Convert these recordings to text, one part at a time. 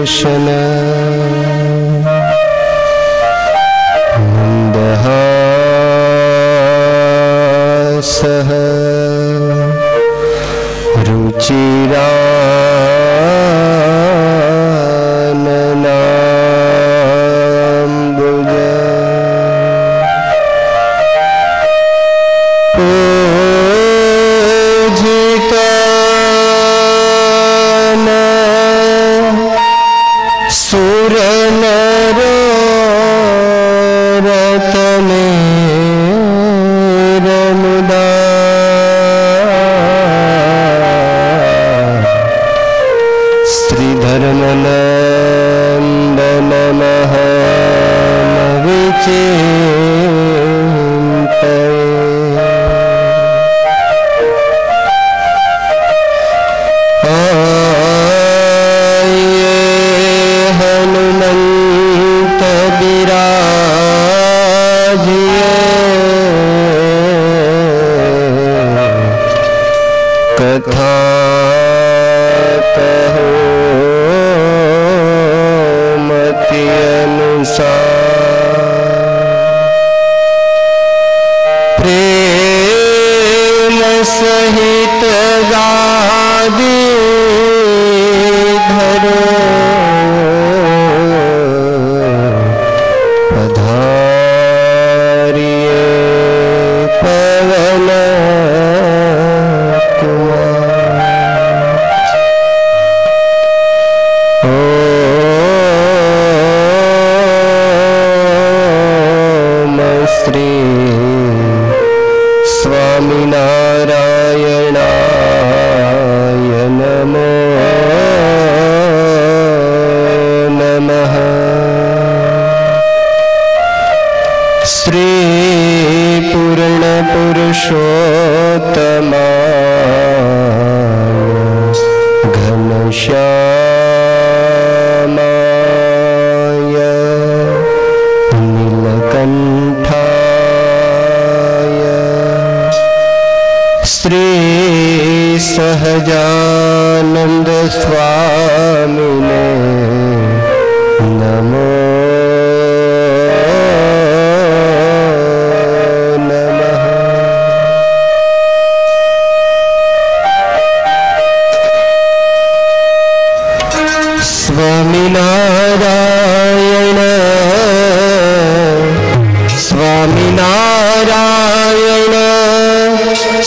भूषण मंदहासः रुचिराननाम्बुज पूजितान सुरनरोरतमेरमुदा श्रीधर्मनन्दन विचिन्तये। हनुमंत विराजिए कथा कहो मति अनुसार प्रेम सहित गादी धरो पधारिए पवन कुमार। ओम श्री स्वामीनारायणाय नमो नमः। श्री पूर्ण पुरुषोत्तमाय घनश्यामाय नीलकंठाय श्री सहजानंद स्वामिने नमो नमः। स्वामीनारायण स्वामीनारायण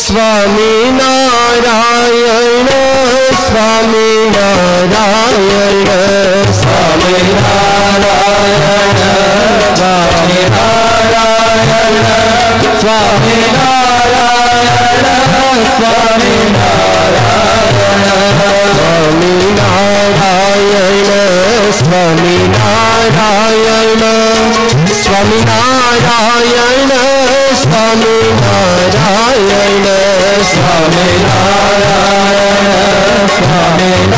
स्वामीनारायण स्वामीनारायण स्वामीनारायण स्वामीनारायण स्वामीनारायण स्वामीनारायण स्वामीनारायण स्वामीनारायण स्वामीनारायण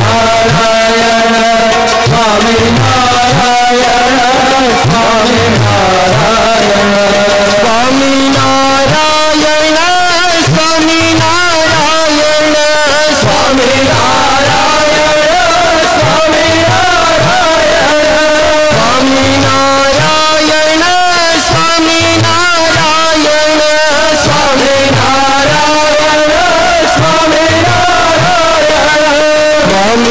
स्वामीनारायण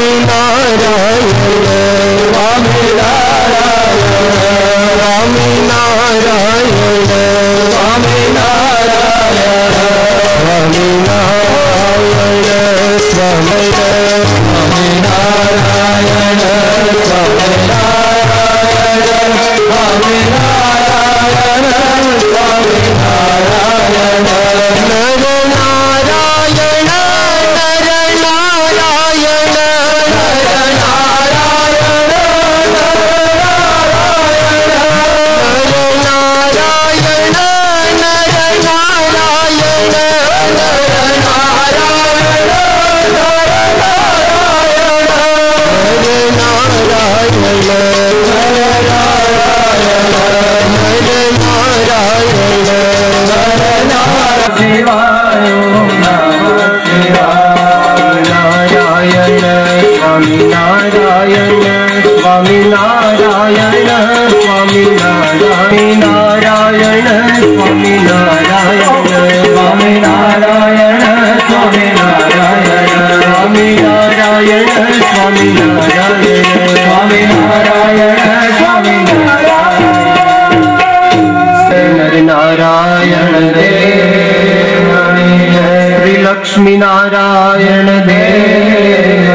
स्वामीनारायण स्वामीनारायण स्वामीनारायण स्वामीनारायण स्वामीनारायण शिवाय स्वामी नारायण स्वामी नारायण स्वामी नारायण स्वामी नारायण स्वामी नारायण स्वामी नारायण स्वामी नारायण नर नारायण देव श्री लक्ष्मी नारायण देव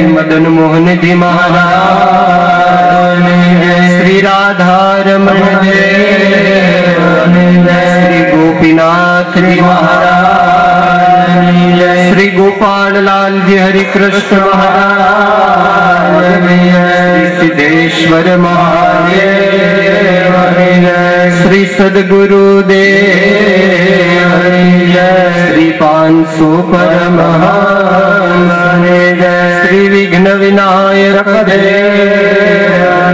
मदन मोहन जी महाराज श्री राधा रमण देव श्री गोपीनाथ जी महाराज श्री गोपाल लाल जी हरि कृष्ण महाराज श्री सिद्धेश्वर महादेव श्री सद्गुरुदेव श्री 500 परमहंस श्री विघ्न विनायक देव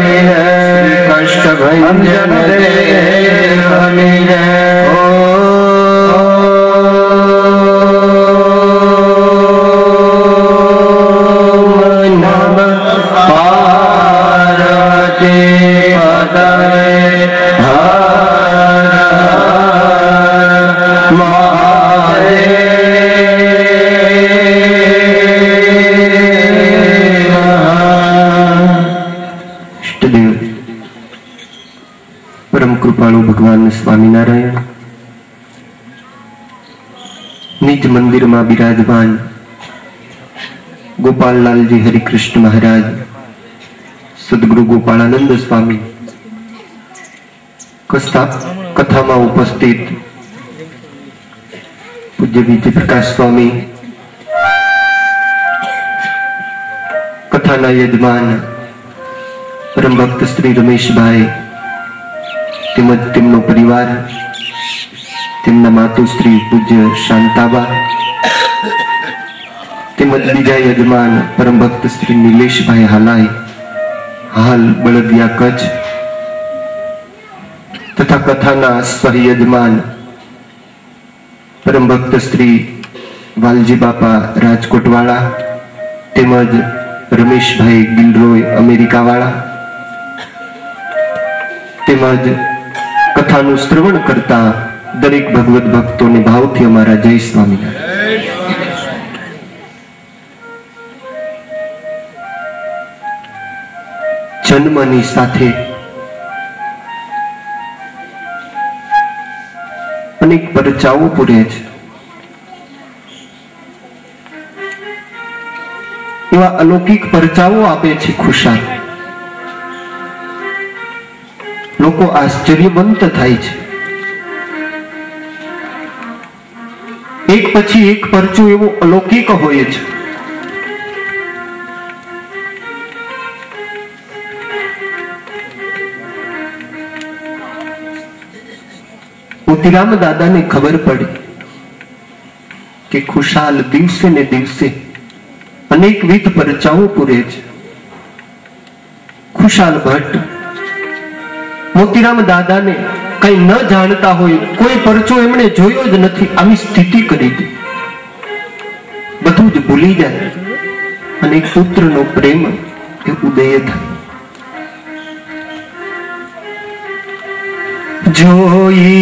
श्री कष्ट भंजन देव परम कृपालु भगवान स्वामीनारायण निज मंदिर में विराजमान गोपाल लाल जी हरिकृष्ण महाराज सदगुरु गोपालानंद स्वामी कथा में उपस्थित पूज्य विजय प्रकाश स्वामी कथा यजमान परम भक्त श्री रमेश भाई તેમજ તેમનો પરિવાર તેમના માતુશ્રી પૂજ્ય શાંતાબા તેમજ બીજા યજમાન પરમ ભક્ત શ્રી નિલેશભાઈ હાલાઈ હાલ બળદિયા કચ્છ તથા કથાના સહ યજમાન પરમ ભક્ત શ્રી વાલજી બાપા રાજકોટવાળા તેમજ રમેશભાઈ ગિલરોય અમેરિકાવાળા તેમજ कथानु श्रवण करता दरेक भगवत भक्तों ने भाव थी हमारा जय स्वामीनारायण। जन्मनी साथे अनेक परचाओ पूरे एवा अलौकिक परचाओ आपे छे खुशाल लोको आश्चर्यवंत थाय छे। एक पछी एक परचो एवो अलौकिक होय छे। मोतीराम दादा ने खबर पड़ी कि खुशाल दिवसे ने दिवसे अनेक विध परचाओ पूरे छे। खुशाल भट्ट मोतीराम दादा ने कई न जानता होय कोई परचो एमणे जोयो ज नथी आवी स्थिति करी दी बधुं ज भूली जाय अने पुत्रनो प्रेम ए उदय थाय। जोई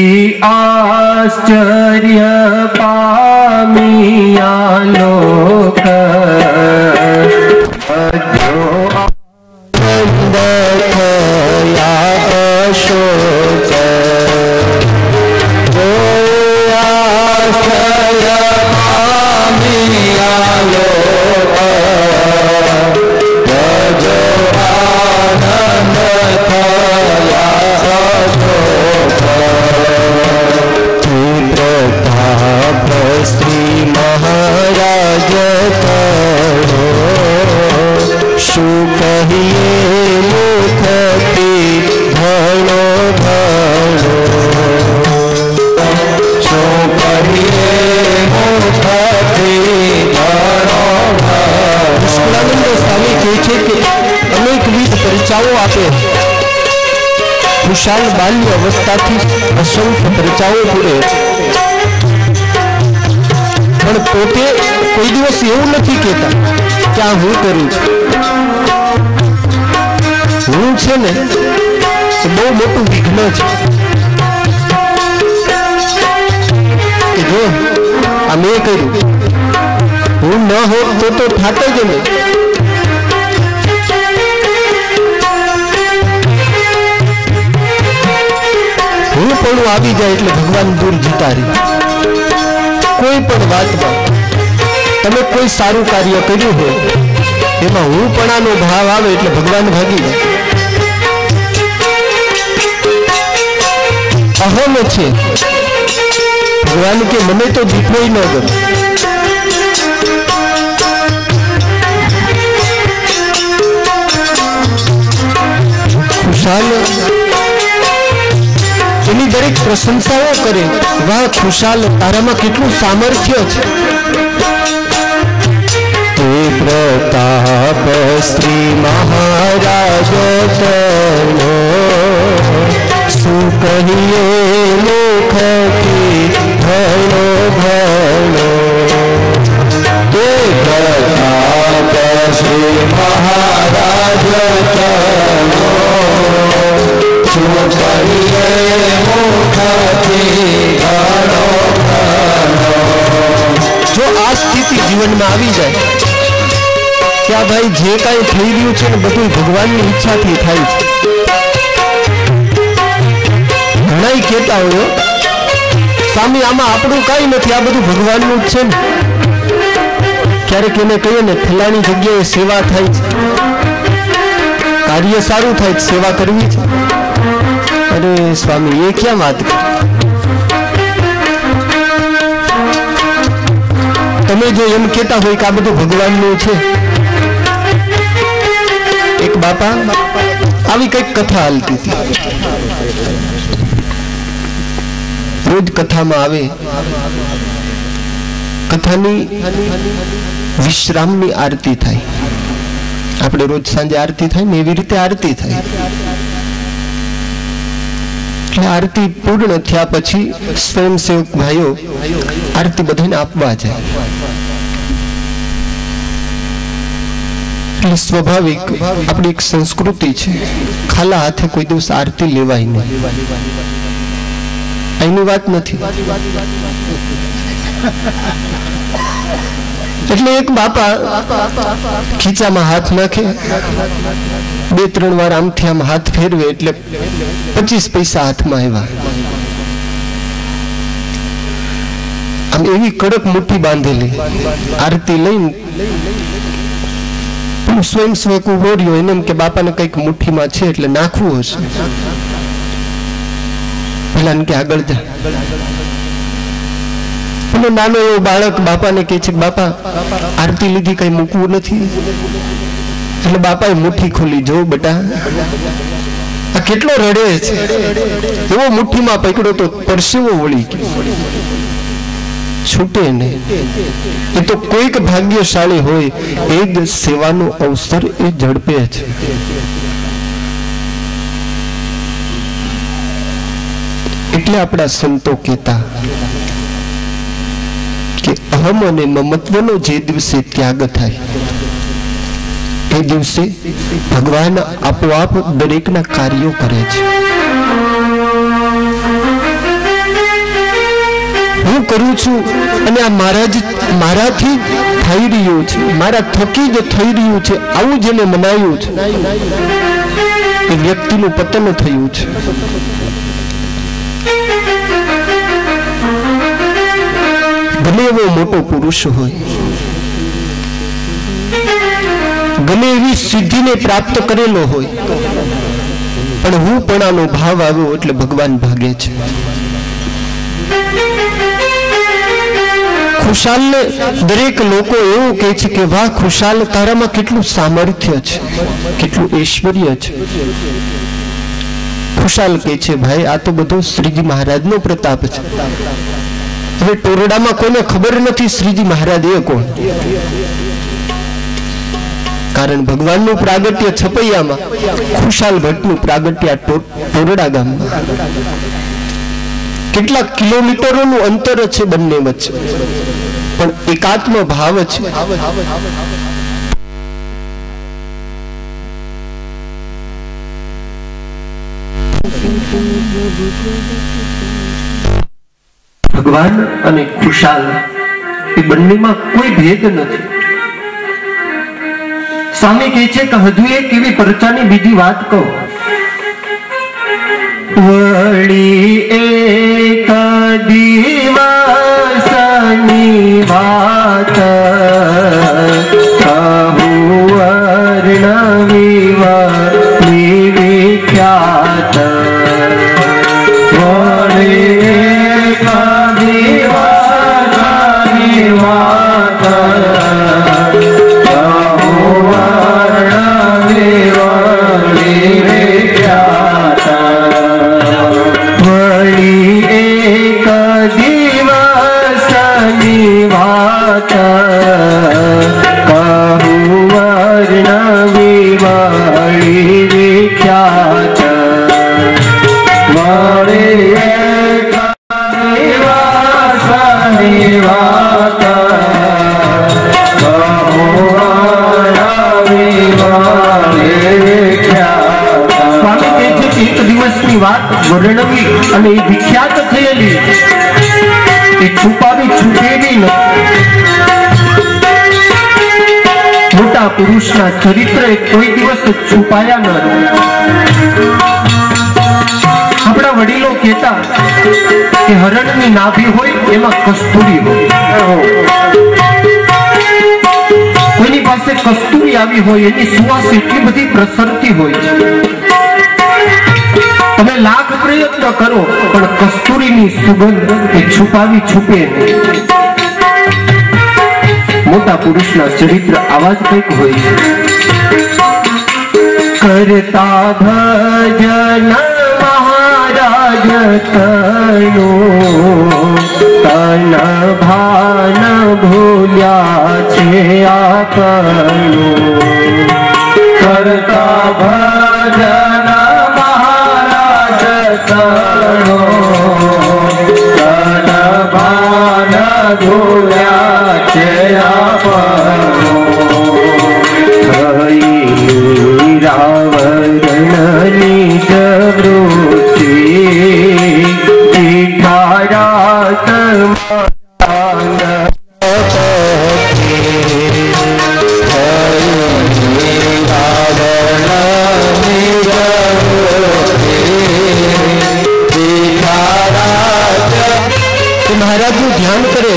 आश्चर्य पामिया लोक खुशाल बाल्य अवस्था थी असंख्य परचाओ पूरे पण पोते कोई दिवस एवं नहीं कहता क्या हूँ करूँ हूँ छे ने तो बहुत मोटू विघ्न छे। જો આ મેં કર્યું, હું ન હોત તો થાત જ નહીં. હું પણ આવી જાય એટલે ભગવાન દૂર જતા રહે. કોઈ પણ વાતમાં તમે કોઈ સારું કાર્ય કર્યું હોય એમાં હું પણ આનો ભાવ આવે એટલે ભગવાન ભાગી જાય. અહમ છે. ભગવાન કે મને તો દીઠો ન ગમે. ખુશાલ એની દરેક પ્રશંસાઓ કરે. વાહ ખુશાલ, તારામાં કેટલું સામર્થ્ય છે. પ્રતાપ શ્રી મહારાજ તનો શું કહીએ મુખથી ઘણો ઘણો. તે પ્રતાપ શ્રી મહારાજ તનો શું કહીએ મુખથી ઘણો ઘણો. જો આ સ્થિતિ જીવનમાં આવી જાય કે આ ભાઈ જે કાંઈ થઈ રહ્યું છે ને બધું ભગવાનની ઈચ્છાથી થાય છે. ઘણા કહેતા હોય સ્વામી આમાં આપણું કાંઈ નથી, આ બધું ભગવાનનું જ છે ને. ક્યારેક એને કહીએ ને ફલાણી જગ્યાએ સેવા થાય છે, કાર્ય સારું થાય છે, સેવા કરવી છે. અરે સ્વામી એ ક્યાં વાત કરી? તમે જો એમ કહેતા હોય કે આ બધું ભગવાનનું છે. એક બાપા આવી કઈક કથા હાલતી હતી. રોજ કથામાં આવે, કથાની વિશ્રામની આરતી થાય. આપણે રોજ સાંજે આરતી થાય ને એવી રીતે આરતી થાય. એટલે આરતી પૂર્ણ થયા પછી સ્વયંસેવક ભાઈઓ આરતી બધાને આપવા જાય. એટલે સ્વાભાવિક આપણી એક સંસ્કૃતિ છે, ખાલા હાથે કોઈ દિવસ આરતી લેવાય નહીં. એની વાત નથી. એટલે એક બાપા ખીચામાં હાથ નાખે, 2-3 વાર આમથી આમ હાથ ફેરવે એટલે 25 પૈસા હાથમાં આવ્યા. આમ એવી કડક મુઠ્ઠી બાંધેલી. આરતી લઈને સ્વયંસેવક ઉભો રહ્યો, એને એમ કે બાપાને કઈક મુઠ્ઠીમાં છે એટલે નાખવું હશે. પેલા કે આગળ જા. નાનો એવો બાળક બાપાને કહે છે બાપા આરતી લીધી કઈ મૂકવું નથી. એટલે બાપાએ મુઠ્ઠી ખોલી, જો બેટા આ કેટલો રડે છે. એવો મુઠ્ઠીમાં પકડ્યો તો પરસેવો વળી ગયો, છૂટે નહીં. એ તો કોઈક ભાગ્યશાળી હોય એ જ સેવાનો અવસર એ ઝડપે છે. એટલે આપણા સંતો કહેતા કે અહમ અને મમત્વનો જે દિવસે ત્યાગ થાય એ દિવસે ભગવાન આપોઆપ દરેકના કાર્યો કરે છે. હું કરું છું અને આ મારાથી થઈ રહ્યું છે, મારા થકી જ થઈ રહ્યું છે, આવું જેને મનાયું છે એ વ્યક્તિનું પતન થયું છે. ગમે એવો મોટો પુરુષ હોય, ગમે એવી સિદ્ધિને પ્રાપ્ત કરેલો હોય, પણ હું પણ આનો ભાવ આવ્યો એટલે ભગવાન ભાગે છે. ખુશાલને દરેક લોકો એવું કહે છે કે વાહ ખુશાલ, તારામાં કેટલું સામર્થ્ય છે, કેટલું ઐશ્વર્ય છે. ખુશાલ કહે છે ભાઈ આ તો બધો શ્રીજી મહારાજનો પ્રતાપ છે. હવે ટોરડામાં કોઈને ખબર નથી શ્રીજી મહારાજ એ કોણ. કારણ ભગવાનનું પ્રાગટ્ય છપૈયામાં, ખુશાલ ભટ્ટનું પ્રાગટ્ય ટોરડા ગામમાં. કેટલા કિલોમીટરોનું અંતર છે બંને વચ્ચે, પણ એકાત્મ ભાવ છે. ભગવાન અને ખુશાલ એ બંનેમાં કોઈ ભેદ નથી. સ્વામી કહે છે કે હજુ એક એવી પરચાની બીજી વાત કહું. વળી એક દિવસની વાત કહું વર્ણવી વિખ્યાત. વળી એક દિવસની વાત વર્ણવી અને એ વિખ્યાત થયેલી એ છુપાવી છુપેલી નથી. મોટા પુરુષના ચરિત્ર કોઈ દિવસ છુપાયા ન. આપણા વડીલો કહેતા કે હરણની નાભી હોય એમાં કસ્તુરી હોય. કોઈની પાસે કસ્તુરી આવી હોય એની સુવાસ એટલી બધી પ્રસરતી હોય છે. તમે લાખ પ્રયત્ન કરો પણ કસ્તુરીની સુગંધ એ છુપાવી છુપે નહીં. મોટા પુરુષના ચરિત્ર આવા જ કંઈક હોય છે. કરતા ભજન મહારાજ તનો તન ભાન ભૂલ્યા છે આપનો. કરતા ભજન તનો તન ભાન ભૂલ્યા છે આપનો. રાવણની જવૃત્તિ દીઠારાત મહારાજ નું ધ્યાન કરે.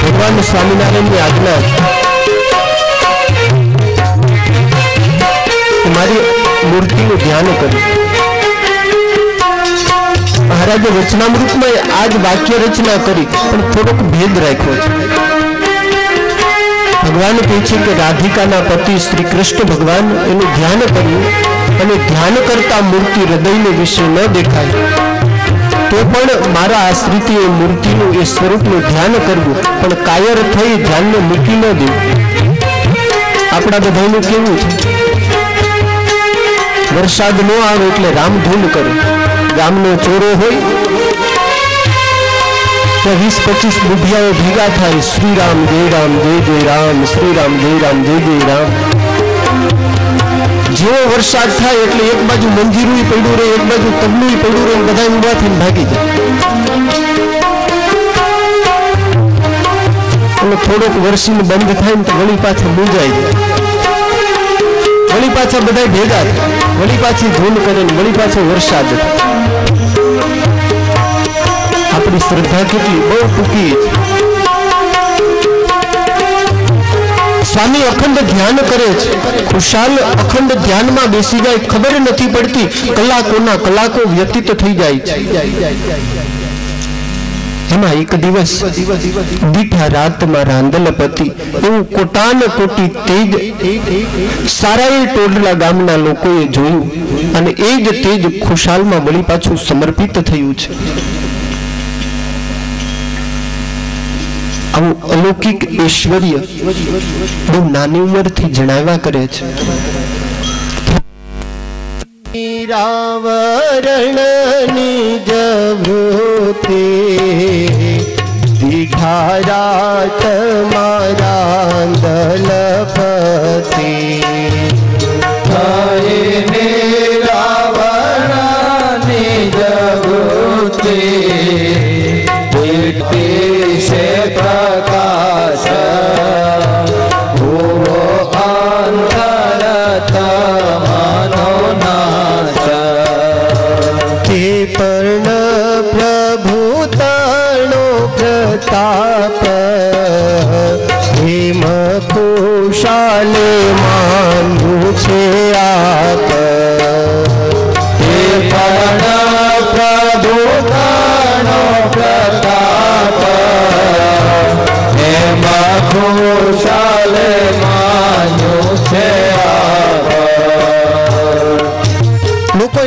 ભગવાન સ્વામિનારાયણ ની આજ્ઞા મારી મૂર્તિનું ધ્યાન કર્યું. મહારાજે વચનામૃતમાં આ જ વાક્ય રચના કરી પણ થોડોક ભેદ રાખ્યો છે. ભગવાન કહે છે કે રાધિકાના પતિ શ્રી કૃષ્ણ ભગવાન એનું ધ્યાન કર્યું અને ધ્યાન કરતા મૂર્તિ હૃદયને વિશે ન દેખાય તો પણ મારા આશ્રિતે એ મૂર્તિનું એ સ્વરૂપનું ધ્યાન કરવું પણ કાયર થઈ ધ્યાનને મૂકી ન દેવું. આપણા બધાનું કેવું છે, વરસાદ ન આવે એટલે રામધૂન કરે. ગામનો ચોરો હોય ત્યાં 20-25 બુઢિયાઓ ભેગા થાય, શ્રી રામ જય રામ જય જય રામ, શ્રી રામ જય રામ જય જય રામ. જેવો વરસાદ થાય એટલે એક બાજુ મંજીરું પડ્યું રહે, એક બાજુ તબલું પડ્યું રહે, બધા ઊભા થઈને ભાગી જાય. અને થોડોક વરસીને બંધ થાય ને તો વળી પાછા મૂંઝાઈ જાય. વળી પાછા બધા ભેગા થાય, વળી પાછી ધૂન કરે ને વળી પાછો વરસાદ. આપણી શ્રદ્ધા કેટલી બહુ ટૂંકી છે. સ્વામી અખંડ ધ્યાન કરે છે. ખુશાલ અખંડ ધ્યાનમાં બેસી જાય, ખબર નથી પડતી કલાકોના કલાકો વ્યતીત થઈ જાય છે. એમાં એક દિવસ દીઠા રાતમાં રાંદલપતિ એવું કોટાન કોટી તેજ સારાએ ટોડલા ગામના લોકોએ જોયું અને એ જ તેજ ખુશાલમાં વળી પાછું સમર્પિત થયું છે. આવું અલૌકિક ઐશ્વર્ય બહુ નાની ઉંમરથી જણાવ્યા કરે છે. રાવણની જવૃત્તિ દીઠારાત મારા દલપતિ. રાવણની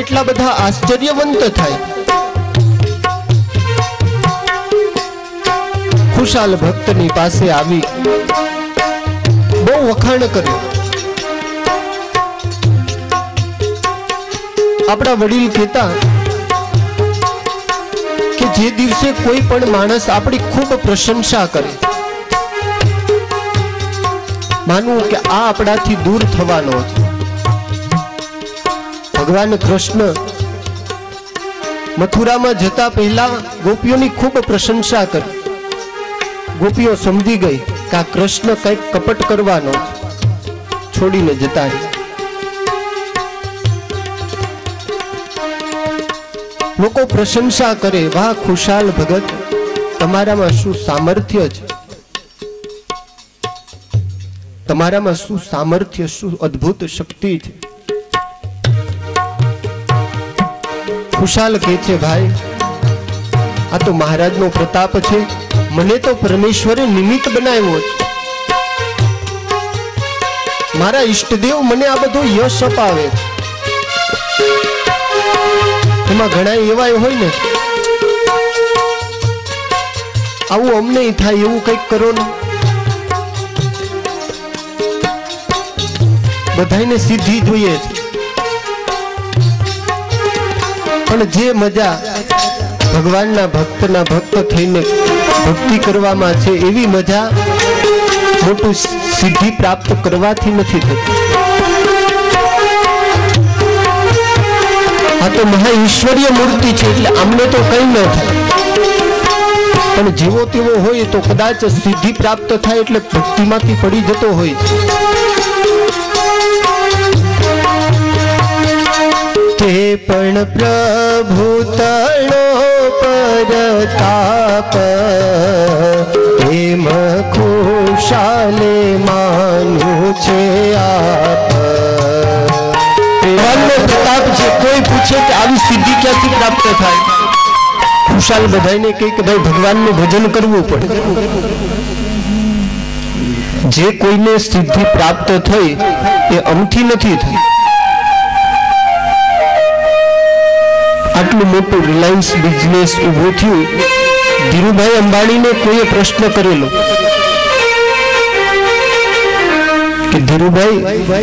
એટલા બધા આશ્ચર્યવંત થાય। ખુશાલ ભક્તની પાસે આવી બહુ વખાણ કર્યું। આપણા વડીલ કહેતા કે જે દિવસે કોઈ પણ માણસ આપણી ખૂબ પ્રશંસા કરે, માનવું કે આ આપણાથી દૂર થવાનો છે। ભગવાન કૃષ્ણ મથુરામાં જતા પહેલા ગોપીઓની ખૂબ પ્રશંસા કરી। ગોપીઓ સમજી ગઈ કે આ કૃષ્ણ કંઈક કપટ કરવાનો છે, છોડીને જતા રહ્યા। લોકો પ્રશંસા કરે, વાહ ખુશાલ ભગત, તમારામાં શું સામર્થ્ય છે, તમારામાં શું સામર્થ્ય, શું અદ્ભુત શક્તિ છે। ખુશાલ કહે છે, ભાઈ આ તો મહારાજનો પ્રતાપ છે, મને તો પરમેશ્વરે નિમિત્ત બનાવ્યો છે। મારા ઈષ્ટદેવ મને આ બધો યશ અપાવે છે। એમાં ઘણા એવા હોય ને, આવું અમને થાય એવું કંઈક કરો ને, બધાને સિદ્ધિ જોઈએ છે, પણ જે મજા ભગવાનના ભક્તના ભક્ત થઈને ભક્તિ કરવામાં છે એવી મજા મોટું સિદ્ધિ પ્રાપ્ત કરવાથી નથી થતી। આ તો મહા ઈશ્વરીય મૂર્તિ છે એટલે આમને તો કઈ ન થાય, પણ જેવો તેવો હોય તો કદાચ સિદ્ધિ પ્રાપ્ત થાય એટલે ભક્તિમાંથી પડી જતો હોય છે। તે પણ પ્રભુ તણો પરતાપ, એમ ખુશાલે માન્યું છે આપ। પ્રતાપ છે, કોઈ પૂછે કે આવી સિદ્ધિ ક્યાંથી પ્રાપ્ત થાય, ખુશાલ બધાને કહે કે ભાઈ ભગવાનનું ભજન કરવું પડે। જે કોઈને સિદ્ધિ પ્રાપ્ત થઈ એ અમથી નથી થઈ। આટલું મોટું રિલાયન્સ બિઝનેસ ઉભું થયું, ધીરુભાઈ અંબાણીને કોઈએ પ્રશ્ન કરેલો કે ધીરુભાઈ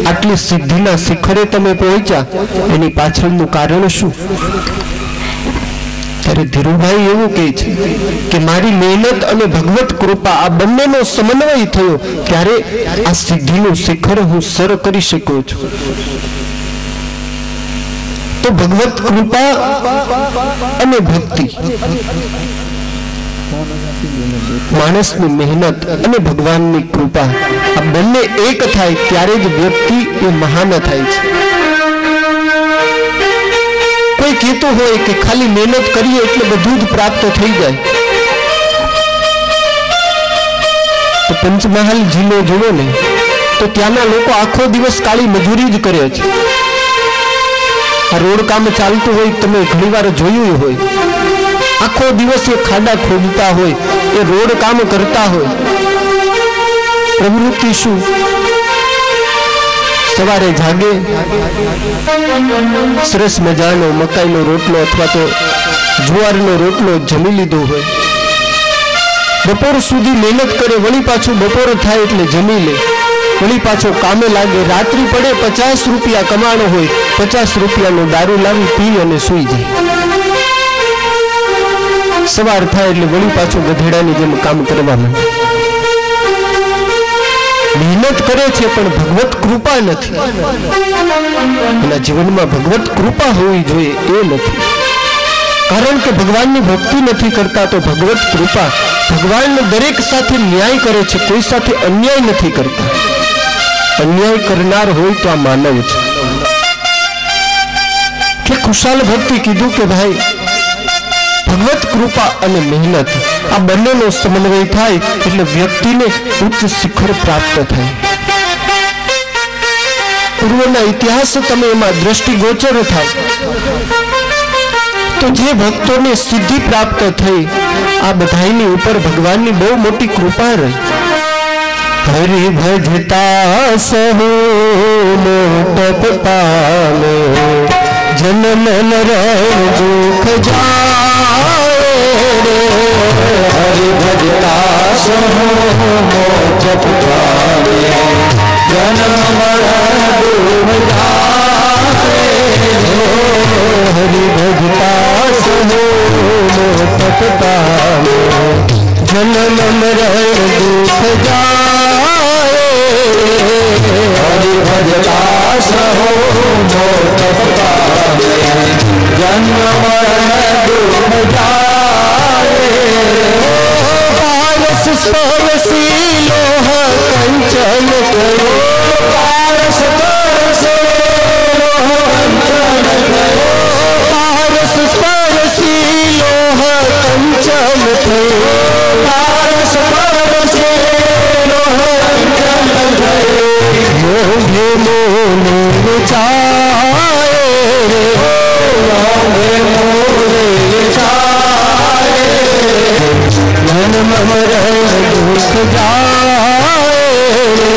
આટલી સિદ્ધિના શિખરે તમે પહોંચ્યા, એની પાછળનું કારણ શું? ત્યારે ધીરુભાઈ એવું કહે છે કે મારી મહેનત અને ભગવત કૃપા આ બંનેનો સમન્વય થયો ત્યારે આ સિદ્ધિનું શિખર હું સર કરી શક્યો છું। તો ભગવત કૃપા અને ભક્તિ, માણસની મહેનત અને ભગવાનની કૃપા આ બંને એક થાય ત્યારે જ વ્યક્તિ એ મહાન થાય છે। કોઈ કહેતો હોય કે ખાલી મહેનત કરીએ એટલે બધું જ પ્રાપ્ત થઈ જાય, તો પંચમહાલ જિલ્લો જુઓ ને તો ત્યાંના લોકો આખો દિવસ કાળી મજૂરી જ કરે છે। આ રોડ કામ ચાલતું હોય, તમે ઘણીવાર જોયું હોય, આખો દિવસ એ ખાડા ખોદતા હોય, એ રોડ કામ કરતા હોય। પ્રવૃત્તિ શું? સવારે જાગે, સરસ મજાનો મકાઈનો રોટલો અથવા તો જુવારનો રોટલો જમી લીધો હોય, બપોર સુધી મહેનત કરે, વળી પાછું બપોર થાય એટલે જમી લે, વળી પાછો કામે લાગે, રાત્રિ પડે 50 રૂપિયા કમાણો હોય, 50 રૂપિયાનો દારૂ લાવી પી અને સૂઈ જાય। સવાર થાય એટલે વળી પાછો ગધેડાની જેમ કામ કરવા માંડે। મહેનત કરે છે પણ ભગવત કૃપા નથી, એના જીવનમાં ભગવત કૃપા હોવી જોઈએ એ નથી। કારણ કે ભગવાનની ભક્તિ નથી કરતા તો ભગવત કૃપા, ભગવાન દરેક સાથે ન્યાય કરે છે, કોઈ સાથે અન્યાય નથી કરતા। અન્યાય કરનાર હોય તો આ માનવ છે। કે ખુશાલ ભક્તિ કીધું કે ભાઈ ભગવત કૃપા અને મહેનત આ બંનેનો સમન્વય થાય એટલે વ્યક્તિને ઉચ્ચ શિખર પ્રાપ્ત થાય। પૂર્વના ઇતિહાસ તમે એમાં દ્રષ્ટિગોચર થાવ તો જે ભક્તોને સિદ્ધિ પ્રાપ્ત થઈ આ બધાની ઉપર ભગવાનની બહુ મોટી કૃપા રહી। હરિ ભજતા સહુ મોટપ પામે, જન્મ दुख जाए रे। हरि भजता सो मोक्ष पावे, जन्म मरण दुख जाए रे। हरि भजता सो मोक्ष पावे, जन्म मरण दुख जाए। हरि भजता सो मोक्ष पावे, जन्म मरण दुख जाए। पारस परसी लोह कंचन करो, पारस परसी लोह कंचन करो, पारस परसी लोह कंचन करो, पारस परसी लोह कंचन करो। मोहे मोने चाहे रे, मोहे मोने चाहे, जन्म मरण दुख जाए रे।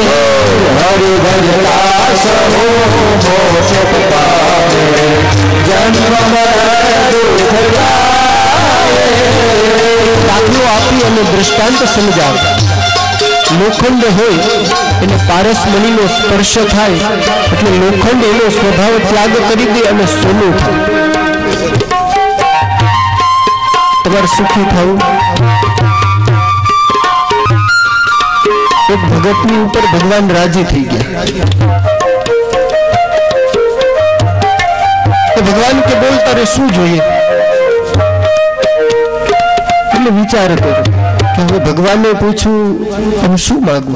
हरि भजता सो मोक्ष पावे, जन्म मरण दुख जाए। दाखलो आपी અને दृष्टांत समजाव। लोखंड હોય એને પારસમણીનો સ્પર્શ થાય એટલે લોખંડ એનો સ્વભાવ ત્યાગ કરી દે અને સોનું થાય। તમારે સુખી થવું। એક ભગતની ઉપર ભગવાન રાજી થઈ ગયા। તો ભગવાન કે બોલ તારે શું જોઈએ? એટલે વિચાર કર્યો કે હવે ભગવાનને પૂછું હું શું માંગુ?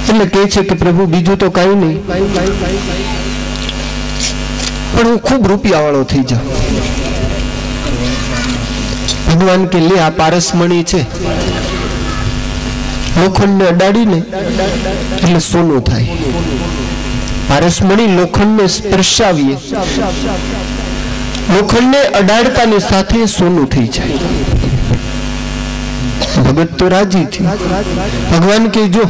એટલે કહે છે કે પ્રભુ બીજું તો કાંઈ નહીં, પણ હું ખૂબ રૂપિયાવાળો થઈ જાઉં। ભગવાન કે લે આ પારસમણી છે, લોખંડને અડાડીને એટલે સોનું થાય। પારસમણી લોખંડને સ્પર્શાવીએ, લોખંડને અડાડતાની સાથે સોનું થઈ જાય। ભગત તો રાજી થયો। ભગવાન કે જો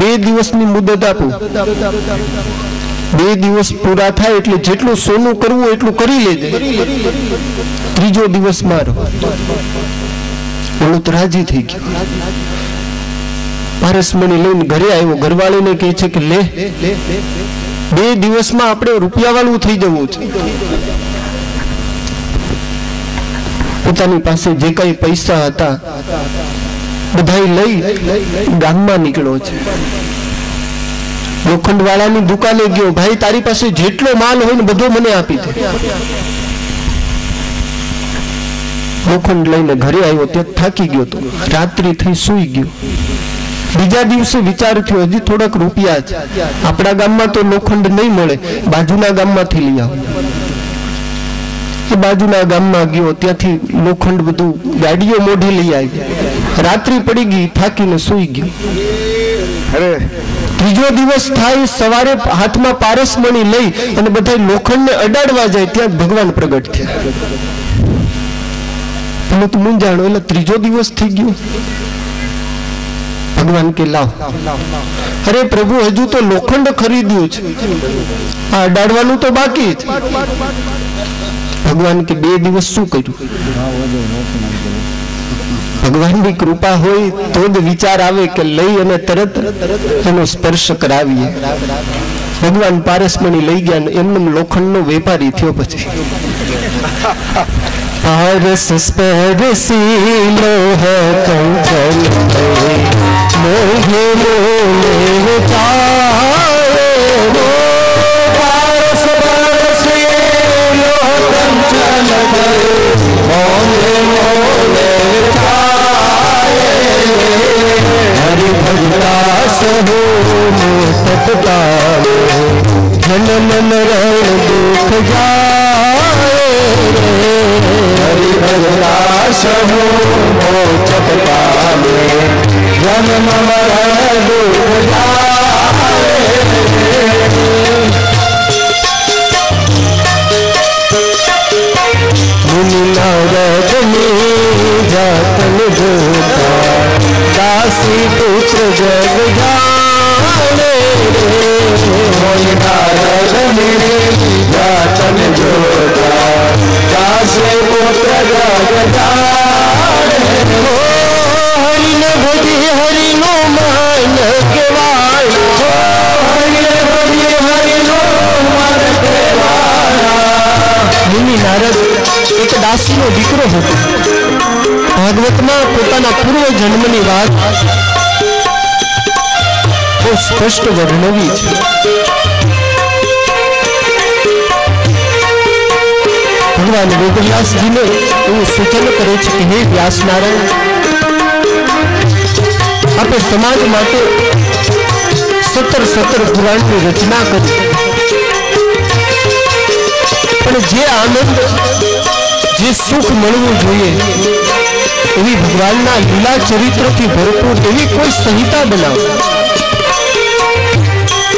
2 દિવસની મુદત આપું, 2 દિવસ પૂરા થાય એટલે જેટલું સોનું કરવું એટલું કરી લેજે, 3જો દિવસ મારો। બોલો તો રાજી થઈ ગયો। પારસમણી લઈને ઘરે આવ્યો। ઘરવાળીને કહે છે કે લે 2 દિવસમાં આપણે રૂપિયાવાળું થઈ જવું છે। પોતાની પાસે જે કઈ પૈસા હતા બધાય લઈ ગામમાં નીકળ્યો છે। લોખંડવાળાની દુકાને ગયો, ભાઈ તારી પાસે જેટલો માલ હોય ને બધો મને આપી દે। લોખંડ લઈને ઘરે આવ્યો, ત્યાં થાકી ગયો તો રાત્રિ થઈ સૂઈ ગયો। બીજા દિવસે વિચાર થયો હજી થોડાક રૂપિયા છે, આપણા ગામમાં તો લોખંડ નહીં મળે, બાજુના ગામમાંથી લઈ આવો। બાજુના ગામમાં ગયો, ત્યાંથી લોખંડ બધું ગાડીઓ મોઢે લઈ આવી। રાત્રિ પડી ગઈ, થાકીને સૂઈ ગયો। 3જો દિવસ થાય, સવારે હાથમાં પારસમણી લઈ અને બધા લોખંડને અડાડવા જાય, ત્યાં ભગવાન પ્રગટ થયા। તમે તો મૂંઝાણો, એટલે 3જો દિવસ થઈ ગયો। ભગવાન કે લાવ। અરે પ્રભુ હજુ તો લોખંડ ખરીદ્યું છે, આ અડાડવાનું તો બાકી છે। ભગવાન કે 2 દિવસ શું કર્યું? ભગવાનની કૃપા હોય તો જ વિચાર આવે કે લઈ અને તરત એનો સ્પર્શ કરાવીએ। ભગવાન પારસમણી લઈ ગયા ને એમનો લોખંડનો વેપારી થયો। પછી પારસ સ્પર્શી લોહ કંચન મોહે મોલે ચારે, પારસ સ્પર્શી લોહ કંચન મોહે મોલે ચારે। હરિ ભજતા સહો મોક્ष પાવે, જન્મ મરણ દુખ જાए। हरि भजता सो मोक्ष पावे, जन्म मरण दुख जाए। मुनि नारदनी जातन जोता, दासी पुत्र जग जाने। मुनि नारदनी जातन जोता, मार्ग जाने हरि ने भजी हरि नो मान केवाड़ा हरि ने भजी हरि नो मान केवाड़ा। मुनि नारद एक दासी नो दीकरो हतो। भागवत में पोताना पूर्व जन्मनी बात बहुत स्पष्ट वर्णवी छे। भगवान वेदव्यास जी ने सूचन करे कि हे व्यास नारायण आपे समाज माटे 17 पुराण की रचना करी पण जे आनंद जे सुख मळवू જોઈએ એવી ભગવાનના લીલા ચરિત્રથી ભરપૂર એવી કોઈ સંહિતા બનાવો।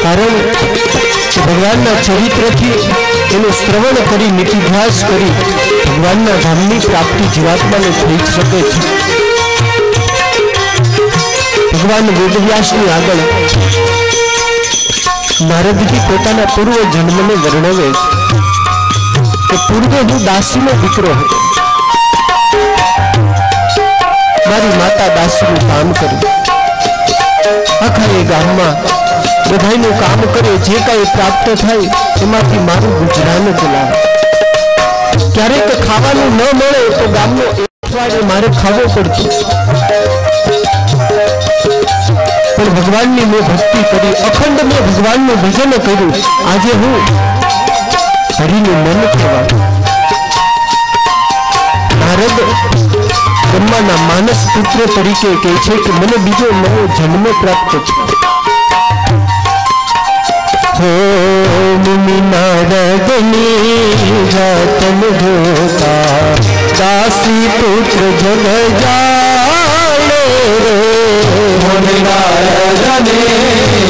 કારણ ભગવાનના ચરિત્રથી એનું શ્રવણ કરી નિધિધ્યાસ કરી ભગવાનના ધામની પ્રાપ્તિ જીવાત્માને થઈ શકે છે। ભગવાન વેદવ્યાસની આગળ નારદજી પોતાના પૂર્વ જન્મને વર્ણવે કે પૂર્વે હું દાસીનો દીકરો હતો। મારી માતા દાસીનું કામ કરે આખા એ ગામમાં બધાયનું કામ કરે જે કાંઈ પ્રાપ્ત થાય એમાંથી મારું ગુજરાન ચલાવે। ક્યારેક ખાવાનું ન મળે તો ગામનો અઠવાડિયે મારે ખાવો પડતો પણ ભગવાનની મેં ભક્તિ કરી અખંડ મેં ભગવાનનું ભજન કર્યું। આજે હું હરિનું મન કહેવા નારદ બ્રહ્માના માનસ પુત્ર તરીકે કહે છે કે મને બીજો નવો જન્મ પ્રાપ્ત છે। हो मुनि नारदनी जातन जोता दासी पुत्र जग जाने रे मुनि नारदनी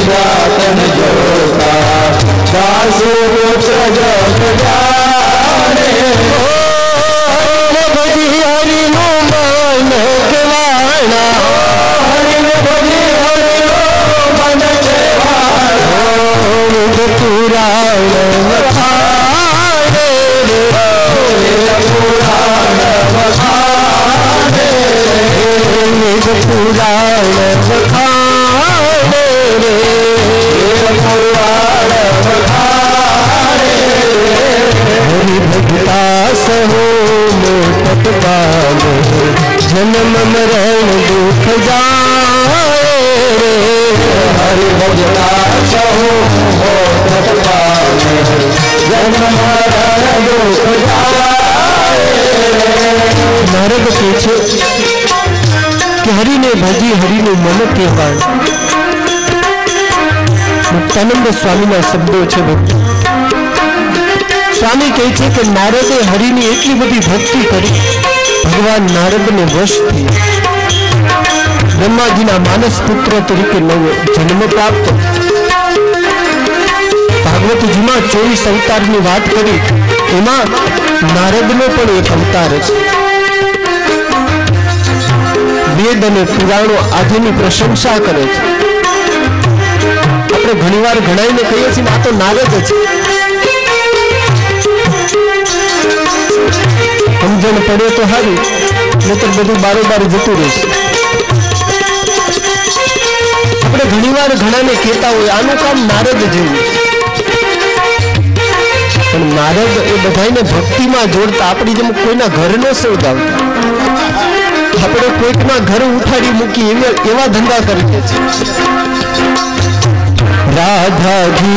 जातन जोता दासी पुत्र जग जाने भजी हरि नो मान केवाड़ा हरि भजी हरि नो मान केवाड़ा पुराण वखाणे पुराण वखाणे पुराण वखाणे पुराण वखाणे हरि भक्ता सहो मोटत पावे जन्म मरण दुख जाए रे हरि भक्ता सहो नारद पूछे कि हरि ने भजी हरि नु मन केवाड़। मुक्तानंद स्वामी ना शब्दों छे भक्ति स्वामी कहे छे कि नारदे हरि ની એટલી બધી ભક્તિ કરી ભગવાન નારદ ને વશ થઈ બ્રહ્માજીના માનસ પુત્ર તરીકે નવો જન્મ પ્રાપ્ત। भागवतजी में 24 अवतार की बात करी एमा नारद नो पण एक अवतार है। वेद और पुराणों आजनी प्रशंसा करे छे। આપણે ઘણીવાર ઘણાઈને કહીએ છીએ આ તો નારદ છે। સમજણ પડે તો સારું નહીતર બધું બારોબાર જતું રહેશે। આપણે ઘણીવાર ઘણાને કહેતા હોય આનું કામ નારદ જેવું પણ નારદ એ બધાને ભક્તિમાં જોડતા આપણી જેમ કોઈના ઘર ન સળગાવતા આપણે કોઈકના ઘર ઉઠાડી મૂકી એવા ધંધા કરીએ છીએ। राधा जी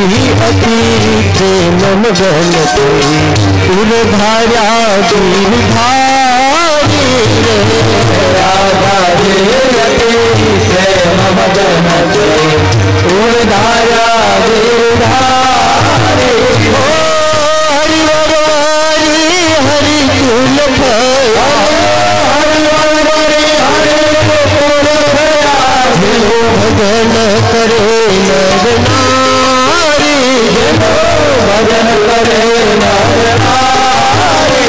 अति प्रेम मगन थई उर्धारा गिरधारी राधा जी अति प्रेम मगन थई उर्धारा गिरधारी हरि वरवारी हरि कुल भया भजन करे नर नारी भजन करे नर नारी।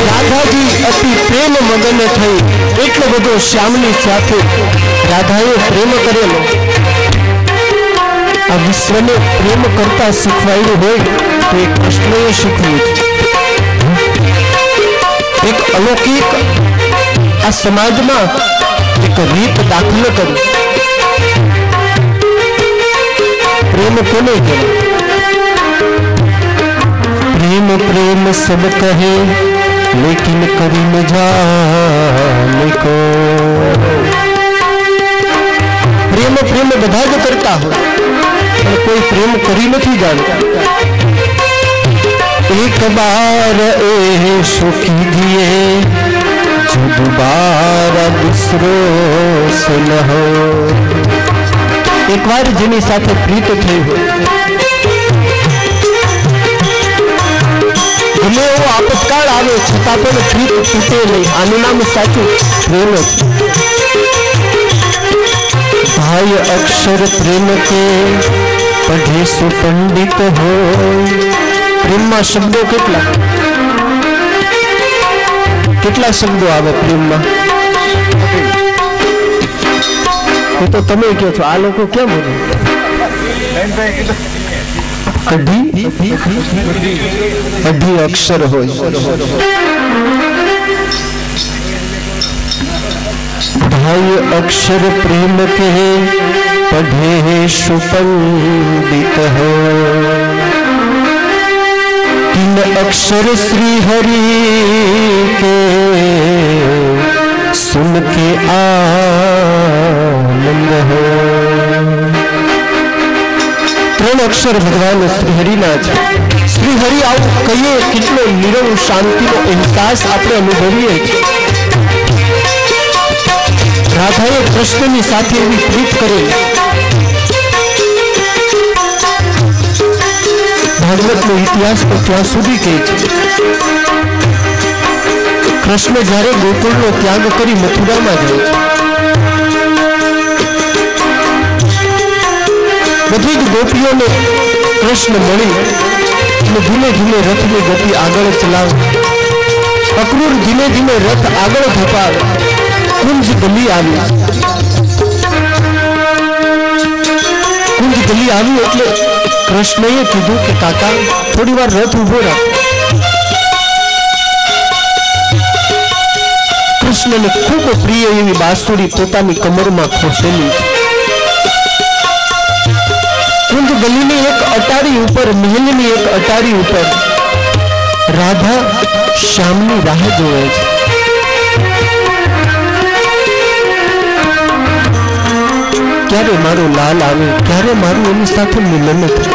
राधा जी अति प्रेम मगन थई એટલો બધો શ્યામની સાથે રાધાએ પ્રેમ કરેલો। આ વિશ્વને પ્રેમ કરતા શીખવાયું હોય તો એ કૃષ્ણએ શીખવ્યું છે। एक अलौकिक आ समाज में एक रीत दाखल कर। प्रेम कोने कहवाय? प्रेम प्रेम सब कहे लेकिन करी न जाने को। प्रेम प्रेम बधा ज करता हो पर कोई प्रेम करी नहीं जानता। एक बार ऐसो कीजिए जो दोबारा दूसरो से न हो। एक बार जेनी साथे प्रीत थई हो भले वो आपतकाल आवे छतां पण प्रीत तूटे नहीं। आनु नाम साचुं प्रेम ज। भाई अक्षर प्रेम के पढ़े सो पंडित हो। प्रेम में शब्दों કેટલા શબ્દો આવે પ્રેમમાં? એ તો તમે કહો છો, આ લોકો કેમ બોલે? અઢી અક્ષર હોય। भाई अक्षर प्रेम के पढ़े सुपंडित हो। तीन अक्षर श्री हरि के सुन के आनंद हो। त्रण अक्षर भगवान श्रीहरि ना छे। श्रीहरि आવું કહીએ કેટલો નિરવ શાંતિનો અહેસાસ આપણે અનુભવીએ છીએ। राधाए कृष्णनी साथे एवी प्रीत करेली। भागवत नो इतिहास तो ત્યાં સુધી કહે છે कृष्ण જ્યારે ગોકુળનો ત્યાગ કરી મથુરામાં જાય છે બધી જ ગોપીઓને કૃષ્ણ મળી અને ધીમે ધીમે રથની ગતિ આગળ ચલાવે। અક્રૂર ધીમે ધીમે રથ આગળ ધપાવે। कुंज गली आई। कुंज गली आई એટલે કૃષ્ણએ કીધું કે કાકા થોડી વાર રથ ઊભો રાખ। કૃષ્ણને ખૂબ પ્રિય એવી બાંસુરી પોતાની કમરમાં ખોસેલી। कुंज गलीની એક અટારી ઉપર મહેલની એક અટારી ઉપર રાધા શ્યામની રાહ જોવે છે। क्यारे मारो लाल आवे, क्यारे मारू एनी साथे मिलन थाय।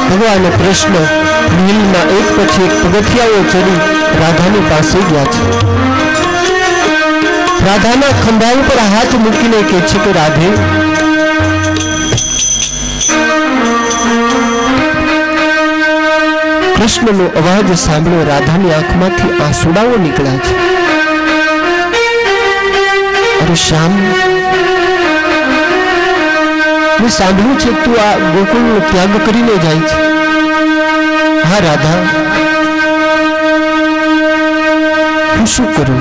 भगवान कृष्ण नीलना एक पछी एक पगथियाओ चढ़ी राधानी पासे गया छे। राधाना खंभा पर हाथ मूकीने कहे छे के राधे कृष्णनो अवाज सांभळ्यो राधानी आंखमांथी आंसुडाओ निकळ्या छे। अरे श्याम मैं सांभळ्युं छे तू आ गोकुळनो त्याग करीने जाय छे। हाँ राधा हूँ शुं करूं?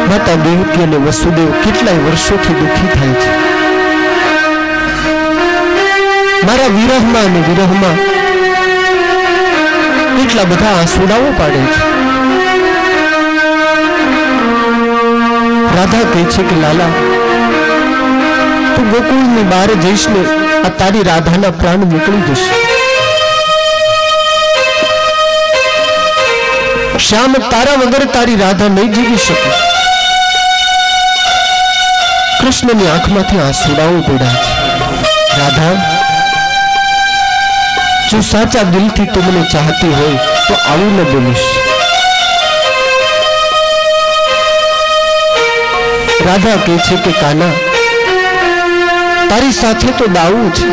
माता देवकी अने वसुदेव કેટલાય વર્ષોથી દુઃખી થાય છે। મારા વિરહમાં અને વિરહમાં કેટલા બધા આંસુડાઓ પાડે છે। राधा कहे छे कि लाला तू गोकुळनी बहार जईश ने आ तारी राधाना प्राण निकली जशे। श्याम तारा वगर तारी राधा नहीं जीवी शके। कृष्णनी आंखमांथी आंसुडाओ पड्या छे। राधा जो साचा दिलथी तू मने चाहती होय तो आवुं न बोलीश। राधा कहे छे के काना तारी साथे तो दाऊ छे,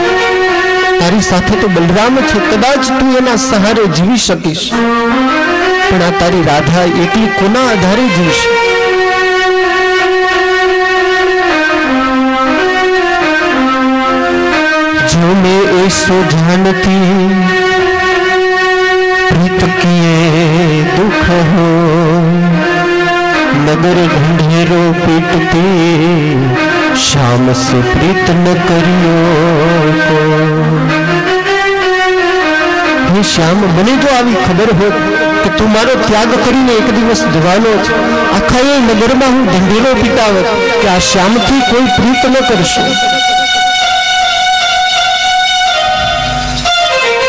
तारी साथे तो बलराम छे। कदाच तू एना सहारे जीवी शकीश पण आ तारी राधा एकली कोना आधारे जीवशे? जो मैं ऐसो जानती प्रीत किए दुख हो। नगर ढंढेरो पीटती श्याम से प्रीत न करियो तो हे श्याम, મને જો આવી ખબર હોત કે તું મારો ત્યાગ કરીને એક દિવસ જવાનો છે, આખા એ નગરમાં હું ઢંઢેરો પીટાવત કે આ શ્યામથી કોઈ પ્રીત ન કરશે.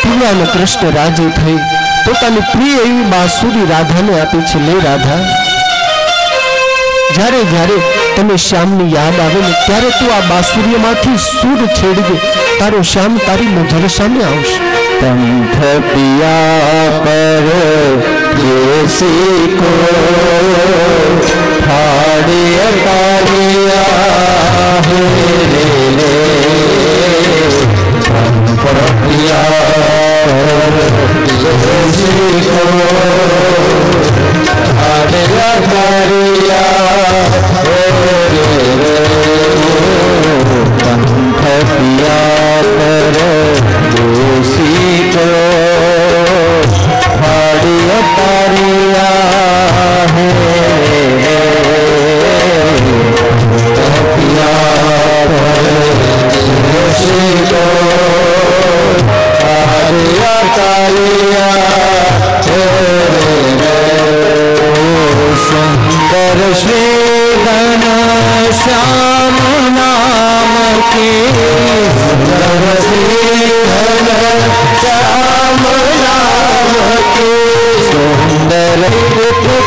ભગવાન કૃષ્ણ રાજી થઈ પોતાની પ્રિય એવી બાંસુરી રાધાને આપી છે. લે રાધા, જ્યારે જ્યારે તને શ્યામની યાદ આવે ને ત્યારે તું આ બાંસુરીમાંથી સૂર છેડજે, તારો શ્યામ તારી નજર સામે આવશે. कंठ पिया पर जैसी को फाड़िया पाड़िया है रे रे, कंठ पिया पर जैसी को फाड़िया पाड़िया है रे रे, कंठ पिया पर फाड़िया पाड़िया है पिया फाड़िया पाड़िया सुंदर श्री घन श्याम नाम के, सुंदर श्री घन श्याम नाम के, सुंदर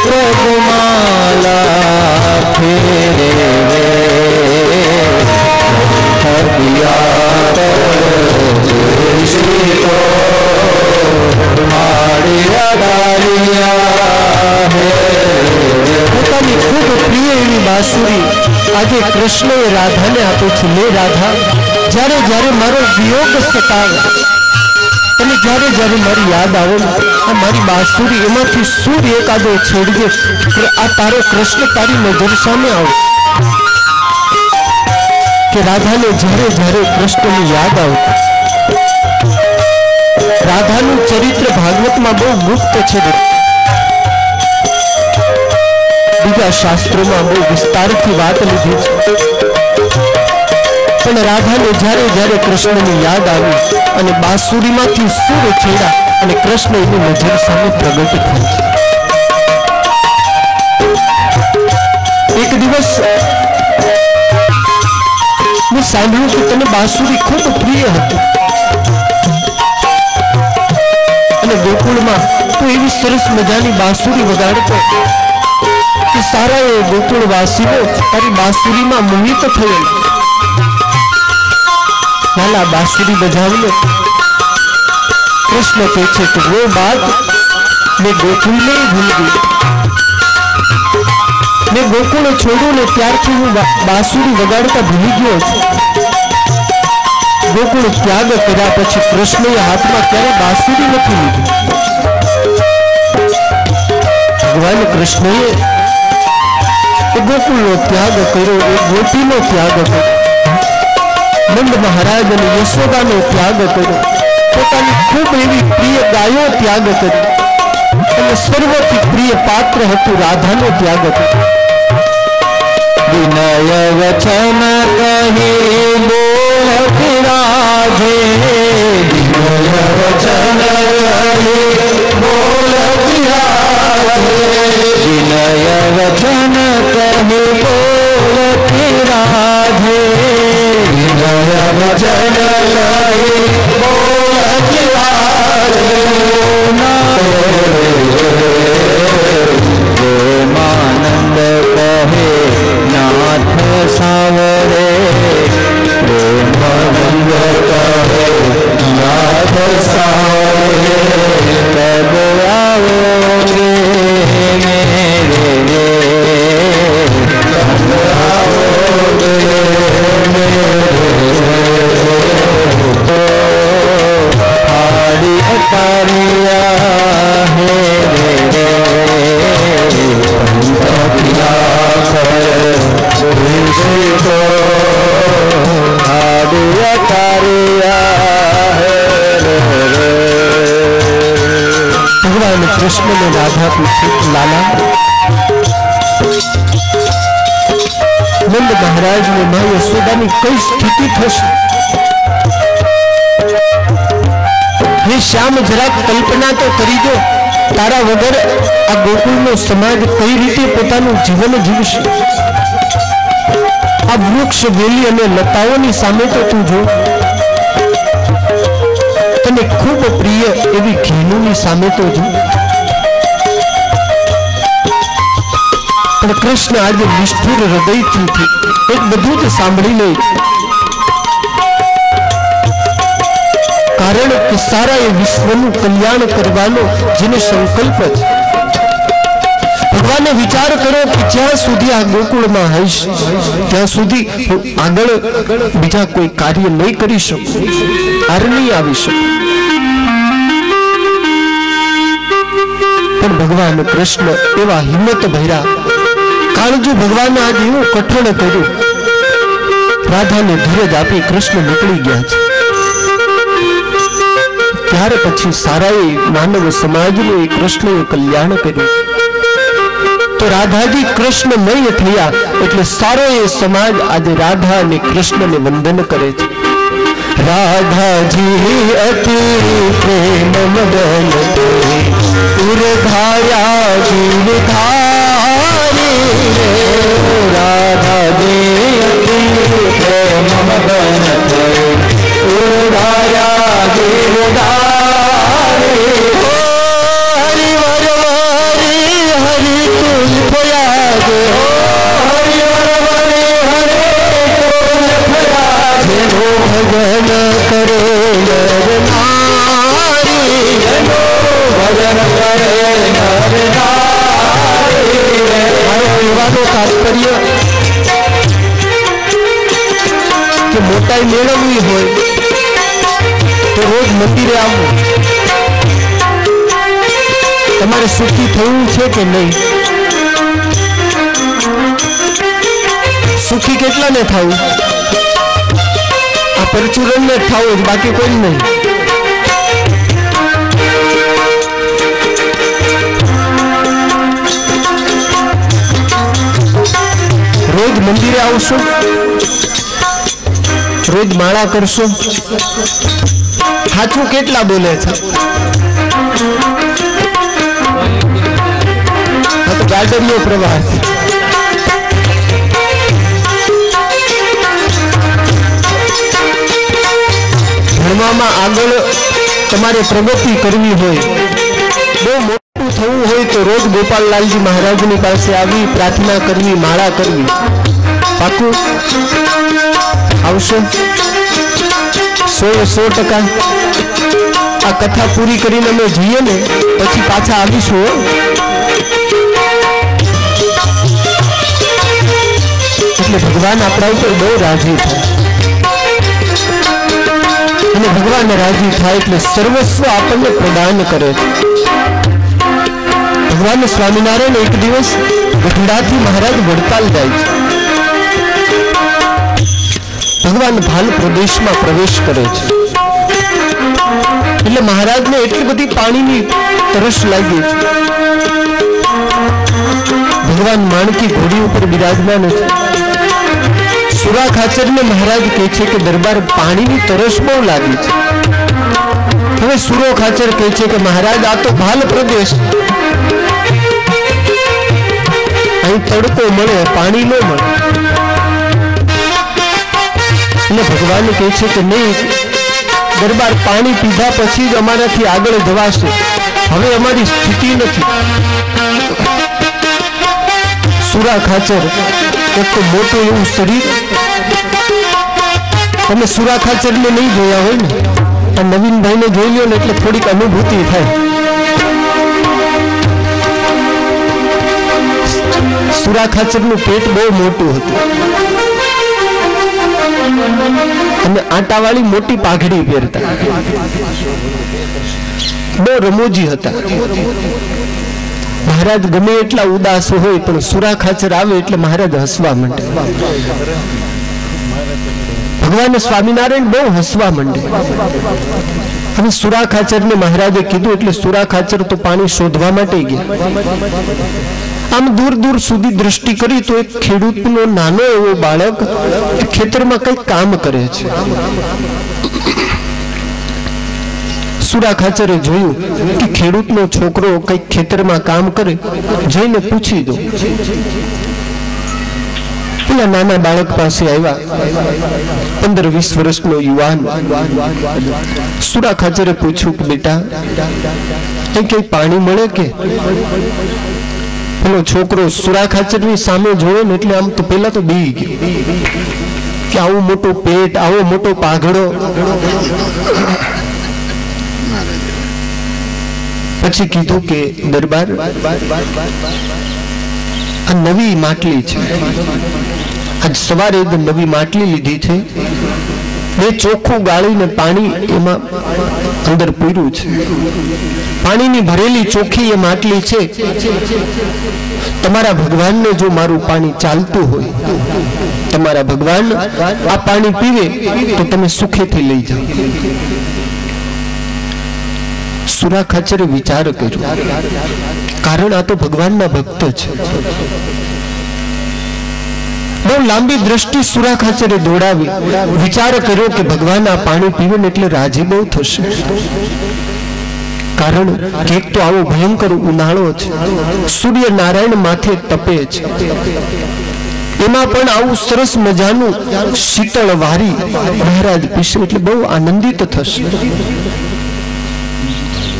प्रभुमाला फेरे पिया પોતાની ખૂબ પ્રિય એવી બાંસુરી આજે કૃષ્ણએ રાધાને આપી છે. લે રાધા, જ્યારે જ્યારે મારો વિયોગ સતાવે અને જ્યારે જ્યારે મારી યાદ આવે ને આ મારી બાંસુરી એમાંથી સૂર એકાદો છેડજે કે આ તારો કૃષ્ણ તારી નજર સામે આવે. કે રાધાને જ્યારે જ્યારે કૃષ્ણની યાદ આવે, રાધાનું ચરિત્ર ભાગવતમાં બહુ ગુપ્ત છે, બીજા શાસ્ત્રોમાં બહુ વિસ્તારથી વાત લીધી છે, પણ રાધાને જ્યારે જ્યારે કૃષ્ણની યાદ આવી અને બાંસુરીમાંથી સૂર છેડા અને કૃષ્ણ એની નજર સામે પ્રગટ થાય છે. એક દિવસ મેં સાંભળ્યું કે તને બાંસુરી ખૂબ પ્રિય હતી અને ગોકુળમાં તો એવી સરસ મજાની બાંસુરી વગાડતો કે સારા એ ગોકુળવાસીઓ તારી બાંસુરીમાં મોહિત થયેલા. लाला बांसुरी बजावने कृष्ण कहते कि वो बात मैं गोकुल में ही भूल गई, मैं गोकुल छोड़ू ने त्यारथी हूँ बांसुरी वगाड़ता भूली गयो छुं. गोकुल त्याग कर्या पछी कृष्ण हाथ में क्यारे बांसुरी नहीं लीधी. भगवान कृष्ण गोकुल नो त्याग कर्यो, एक गोपी नो त्याग कर्यो, नंद महाराज ने यशोदा नो त्याग कर्यो, पोतानी खूब एवी प्रिय गायो त्याग करी અને સર્વથી પ્રિય પાત્ર હતું રાધાનો ત્યાગ હતો. विनय वचन कही बोलत राधे, विनय वचन कही बोलत राधे, विनय वचन कही बोलत राधे, विनय वचन कही बोलत राधे. प्रेमानंद कहे नाथ सावरे, प्रेमानंद कहे नाथ सावरे, कब आओगे मेरे, कब आओगे हाड़ी अतारिया है भगवान कृष्ण ने राधा पूछी, लाला નંદ મહારાજ ને મા યશોદાની કઈ સ્થિતિ થશે? હે શ્યામ, જરાક કલ્પના તો કરી દો, તારા વગર આ ગોકુળનો સમાજ કઈ રીતે પોતાનું જીવન જીવશે? આ વૃક્ષ વેલી અને લતાઓની સામે તો તું જો, તને ખૂબ પ્રિય એવી ઘેનુની સામે તો જો. પણ કૃષ્ણ આજે નિષ્ઠુર હૃદયથી એક બધું જ સાંભળી લે, કારણ કે સારા એ વિશ્વનું કલ્યાણ કરવાનો જેનો સંકલ્પ છે. ભગવાને વિચાર કર્યો કે જ્યાં સુધી આ ગોકુળમાં હઈશ ત્યાં સુધી હું આગળ બીજા કોઈ કાર્ય નહીં કરી શકું, હાર નહીં આવી શકું. પણ ભગવાન કૃષ્ણ એવા હિંમત ભર્યા, કાળજુ ભગવાને આજે એવું કઠણ કર્યું, રાધાને ધીરજ આપી કૃષ્ણ નીકળી ગયા છે. ત્યાર પછી સારાએ માનવ સમાજનું એ કૃષ્ણએ કલ્યાણ કર્યું. તો રાધાજી કૃષ્ણમય થયા એટલે સારો એ સમાજ આજે રાધા અને કૃષ્ણને વંદન કરે છે. રાધાજી અતિ પ્રેમ મદન ઉરધાર્યા જીવધારી, રાધાજી અતિ પ્રેમ મદન ઉરધાર્યા જીવધારી. ભજન કરે નર નારી, ભજન કરે નર નારી. મારો કહેવાનો તાત્પર્ય કે મોટાઈ મેળવવી હોય તો રોજ મંદિરે આવવું. તમારે સુખી થવું છે કે નહીં? સુખી કેટલાને થવું? આ પરચુરણને થવું, બાકી કોઈ નહીં. રોજ મંદિરે આવશો, રોજ માળા કરશો, સાચું કેટલા બોલે છે? આ તો ગાર્ડનનો પ્રવાહ છે. ભણવામાં આગળ તમારે પ્રગતિ કરવી હોય, બહુ મોટું થવું હોય તો રોજ ગોપાલલાલજી મહારાજની પાસે આવી પ્રાર્થના કરવી, માળા કરવી. પાકું આવશો? 100% આ કથા પૂરી કરીને અમે જઈએ ને પછી પાછા આવીશું. એટલે ભગવાન આપણા ઉપર બહુ રાજી થાય, અને ભગવાન રાજી થાય એટલે સર્વસ્વ આપણને પ્રદાન કરે છે. ભગવાન સ્વામિનારાયણ એક દિવસ ગઢડાથી મહારાજ વડતાલ જાય છે. ભગવાન ભાલ પ્રદેશમાં પ્રવેશ કરે છે એટલે મહારાજને એટલી બધી પાણીની તરસ લાગી છે. ભગવાન માણકી ઘોડી ઉપર બિરાજમાન છે. સુરા ખાચરને મહારાજ કહે છે કે દરબાર પાણીની તરસ બહુ લાગી છે. હવે સુરો ખાચર કહે છે કે મહારાજ આ તો ભાલ પ્રદેશ, અહીં તડકો મળે, પાણી ન મળે. એટલે ભગવાન કહે છે કે નહીં દરબાર, પાણી પીધા પછી જ અમારાથી આગળ જવાશે, હવે અમારી સ્થિતિ નથી. સુરા ખાચર એક તો મોટું એવું શરીર, તમે સુરા ખાચરને નહીં જોયા હોય ને, આ નવીનભાઈને જોઈ લો ને એટલે થોડીક અનુભૂતિ થાય. સુરા ખાચરનું પેટ બહુ મોટું હતું અને આટાવાળી મોટી પાઘડી પહેરતા, બહુ રમૂજી હતા. મહારાજ ગમે એટલા ઉદાસ હોય પણ સુરા ખાચર આવે એટલે મહારાજ હસવા માંડે. ભગવાન સ્વામિનારાયણ બહુ હસવા માંડે. હવે સુરા ખાચરને મહારાજે કીધું એટલે સુરા ખાચર તો પાણી શોધવા માટે ગયા. આમ દૂર દૂર સુધી દ્રષ્ટિ કરી તો એક ખેડૂતનો નાનો એવો બાળક ખેતરમાં કંઈક કામ કરે છે. સુરા ખાચરે જોયું કે ખેડૂતનો છોકરો કંઈક ખેતરમાં કામ કરે, જઈને પૂછી દો. પેલા નાના બાળક પાસે આવ્યા, 15-20 વર્ષનો યુવાન. સુરા ખાચરે પૂછ્યું કે બેટા, કઈ પાણી મળે કે? પેલો છોકરો સુરા ખાચરની સામે જોયો ને એટલે આમ તો પેલા તો બી ગયો કે આવું મોટું પેટ, આવો મોટો પાઘડો. પછી કીધું કે દરબાર, આ નવી માટલી છે, આજ સવારે નવી માટલી લીધી છે, મેં ચોખ્ખું ગાળીને પાણી એમાં અંદર પૂર્યું છે, પાણીની ભરેલી ચોખ્ખી એ માટલી છે. તમારા ભગવાનને જો મારું પાણી ચાલતું હોય, તમારા ભગવાન આ પાણી પીવે તો તમે સુખેથી લઈ જાઓ. સુરા ખાચરે વિચાર કર્યો, કારણ આ તો ભગવાનના ભક્ત છે. બહુ લાંબી દ્રષ્ટિ સુરા ખાચરે દોડાવી, વિચાર કર્યો કે ભગવાન આ પાણી પીવે ને એટલે રાજી બહુ થશે. કારણ એક તો આવો ભયંકર ઉનાળો છે, સૂર્ય નારાયણ માથે તપે છે, એમાં પણ આવું સરસ મજાનું શીતળ વારી મહારાજ પીશે એટલે બહુ આનંદિત થશે.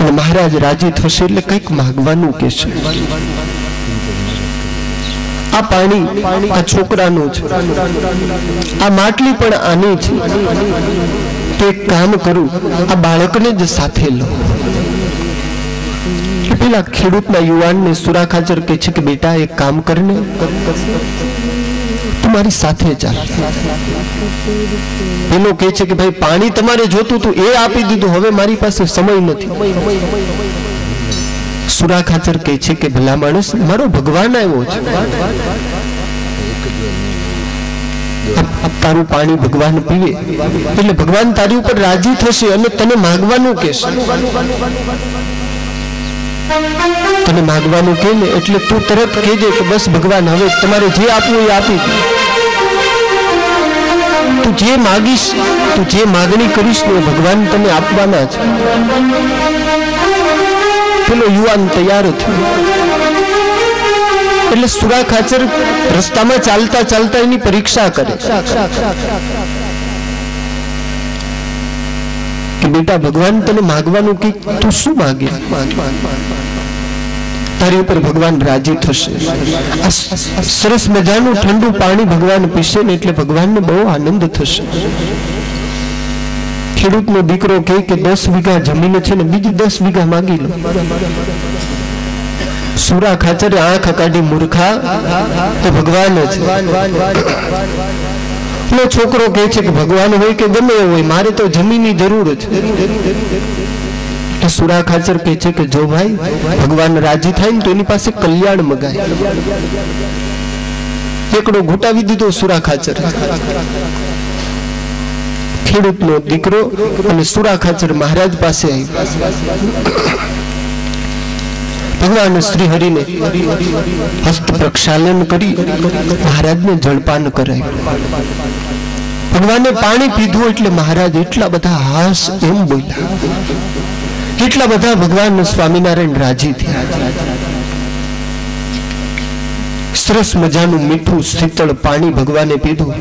અને મહારાજ રાજી થશે એટલે કંઈક માગવાનું કહેશે. આ પાણી આ છોકરાનું છે, આ માટલી પણ આની છે, તો એક કામ કરું, આ બાળકને જ સાથે લો. પેલા ખેડૂતના યુવાનને સુરા ખાચર કહે છે કે બેટા એક કામ કરને, તમારી સાથે ચાલ. પેલો કહે છે કે ભાઈ પાણી તમારે જોતું હતું એ આપી દીધું, હવે મારી પાસે સમય નથી. સુરા ખાચર કહે છે કે ભલા માણસ, મારો ભગવાન આવ્યો છે, તારું પાણી ભગવાન પીવે એટલે ભગવાન તારી ઉપર રાજી થશે અને તને માગવાનું કહેશે. તને માગવાનું કહે ને એટલે તું તરત કહેજે કે બસ ભગવાન હવે તમારે જે આપવું એ આપી દે. તું જે માગીશ, તું જે માગણી કરીશ ને ભગવાન તને આપવાના છે. પેલો યુવાન તૈયાર થયો. એટલે સુરા ખાચર રસ્તામાં ચાલતા ચાલતા એની પરીક્ષા કરે કે બેટા ભગવાન તને માગવાનું કે તું શું માગે, તારી ઉપર ભગવાન રાજી થશે. સરસ મજાનું ઠંડુ પાણી ભગવાન પીશે ને એટલે ભગવાનને બહુ આનંદ થશે. ખેડૂતનો દીકરો કહે કે 10 વીઘા જમીન છે ને બીજી 10 વીઘા માંગી લો. સુરા ખાચરે આંખ કાઢી, મૂર્ખા તો ભગવાન જ. છોકરો કહે છે કે ભગવાન હોય કે ગમે હોય, મારે તો જમીનની જરૂર છે. સુરા ખાચર કહે છે કે જો ભાઈ ભગવાન રાજી થાય ને તો એની પાસે કલ્યાણ મગાય. એકડો ઘૂંટાવી દીધો સુરા ખાચર. ખેડૂતનો દીકરો અને સુરા ખાચર મહારાજ પાસે આવ્યો. ભગવાન શ્રી હરિને હસ્ત પ્રક્ષાલન કરી મહારાજને જળપાન કરાયું. ભગવાને પાણી પીધું એટલે મહારાજ એટલા બધા હાસ એમ બોલ્યા, એટલા બધા ભગવાન સ્વામિનારાયણ રાજી થયા. સરસ મજાનું મીઠું શીતળ પાણી ભગવાને પીધું.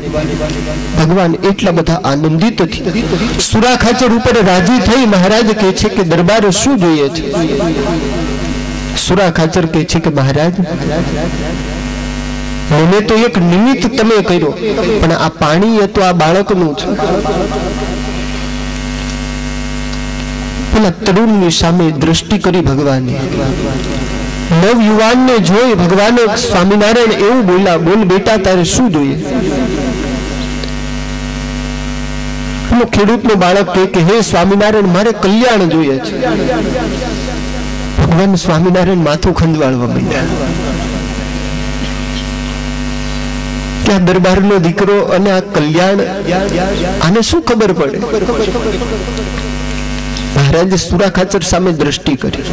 ભગવાન એટલા બધા આનંદિત થયા, સુરા ખાચર ઉપર રાજી થઈ. મહારાજ કહે છે કે દરબાર શું જોઈએ છે? સુરા ખાચર કહે છે કે મહારાજ મને તો એક નિમિત્ત તમે કર્યો, પણ આ પાણી એ તો આ બાળકનું છે. પેલા તરુણની સામે દ્રષ્ટિ કરી ભગવાને. નવ યુવાનને જોઈ ભગવાને સ્વામિનારાયણ એવું બોલ્યા, બોલ બેટા તારે શું જોઈએ? ખેડૂતનું બાળક કહે કે હે સ્વામિનારાયણ મારે કલ્યાણ જોઈએ છે. ભગવાન સ્વામિનારાયણ માથું ખંજવાળવા માંડ્યા કે આ દરબારનો દીકરો અને આ કલ્યાણ, આને શું ખબર પડે? મહારાજે સુરા ખાચર સામે દ્રષ્ટિ કરી.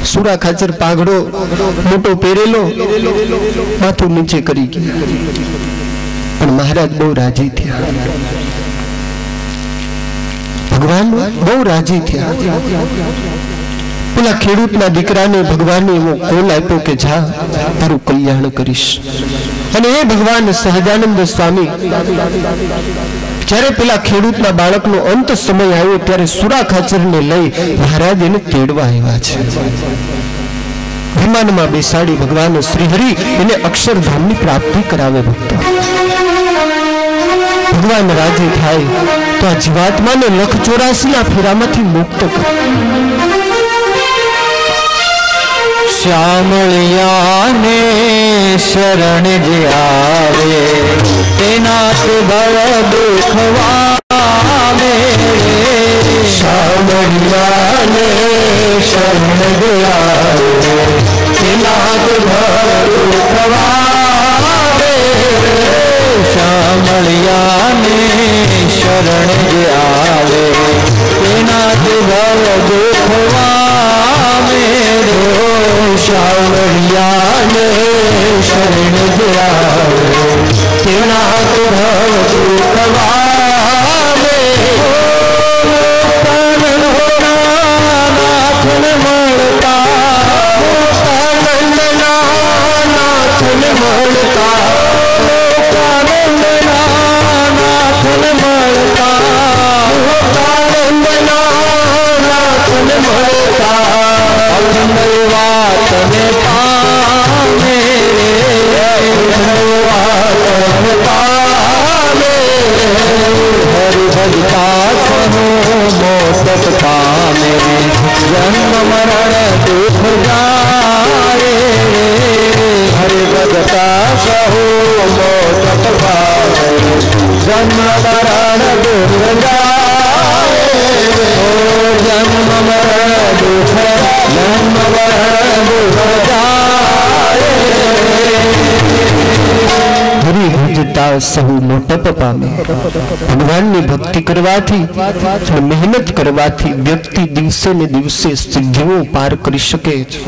સુરા ખાચર પાઘડો મોટો પહેરેલો, માથું નીચે કરી ગયા. પણ મહારાજ બહુ રાજી થયા. ભગવાન બહુ રાજી થયા. પેલા ખેડૂતના દીકરાને ભગવાને એવો કોલ આપ્યો કે જા તારું કલ્યાણ કરીશ. અને એ ભગવાન સહજાનંદ સ્વામી જ્યારે પેલા ખેડૂતના બાળકનો અંત સમય આવ્યો ત્યારે સુરા ખાચરને લઈ મહારાજ એને તેડવા આવ્યા છે. વિમાનમાં બેસાડી ભગવાન શ્રીહરિ એને અક્ષરધામની પ્રાપ્તિ કરાવે. ભક્તો ભગવાન રાજી થાય તો આ જીવાત્માને લખ 84 ના ફેરામાંથી મુક્ત કરે. શ્યામળિયાને શરણ જે આવે તેનાથી ભવ દુઃખવામે. શ્યામળિયાને શરણ જે આવે તેનાથી ભવ દુઃખવામે. શ્યામળિયાને શરણ જે આવે તેનાથી ભવ દુઃખવામે. શ્યામળિયાને શરણ જે આવે તેનાથી ભવ દુઃખવામે. નાથને મળતા વાતને પામે. હરિ ભજતા સહો મોક્ષ પામે. જન્મ મરણ દુઃખ જાય. હરિ ભજતા સહો મોક્ષ પામે. જન્મ મરણ દુઃખ જાય. જન્મ મરણ દુઃખ હરિ ભજતા સહુ મોટપ પામે. ભગવાનની ભક્તિ કરવાથી મહેનત કરવાથી વ્યક્તિ દિવસે ને દિવસે સિદ્ધિઓ પાર કરી શકે છે.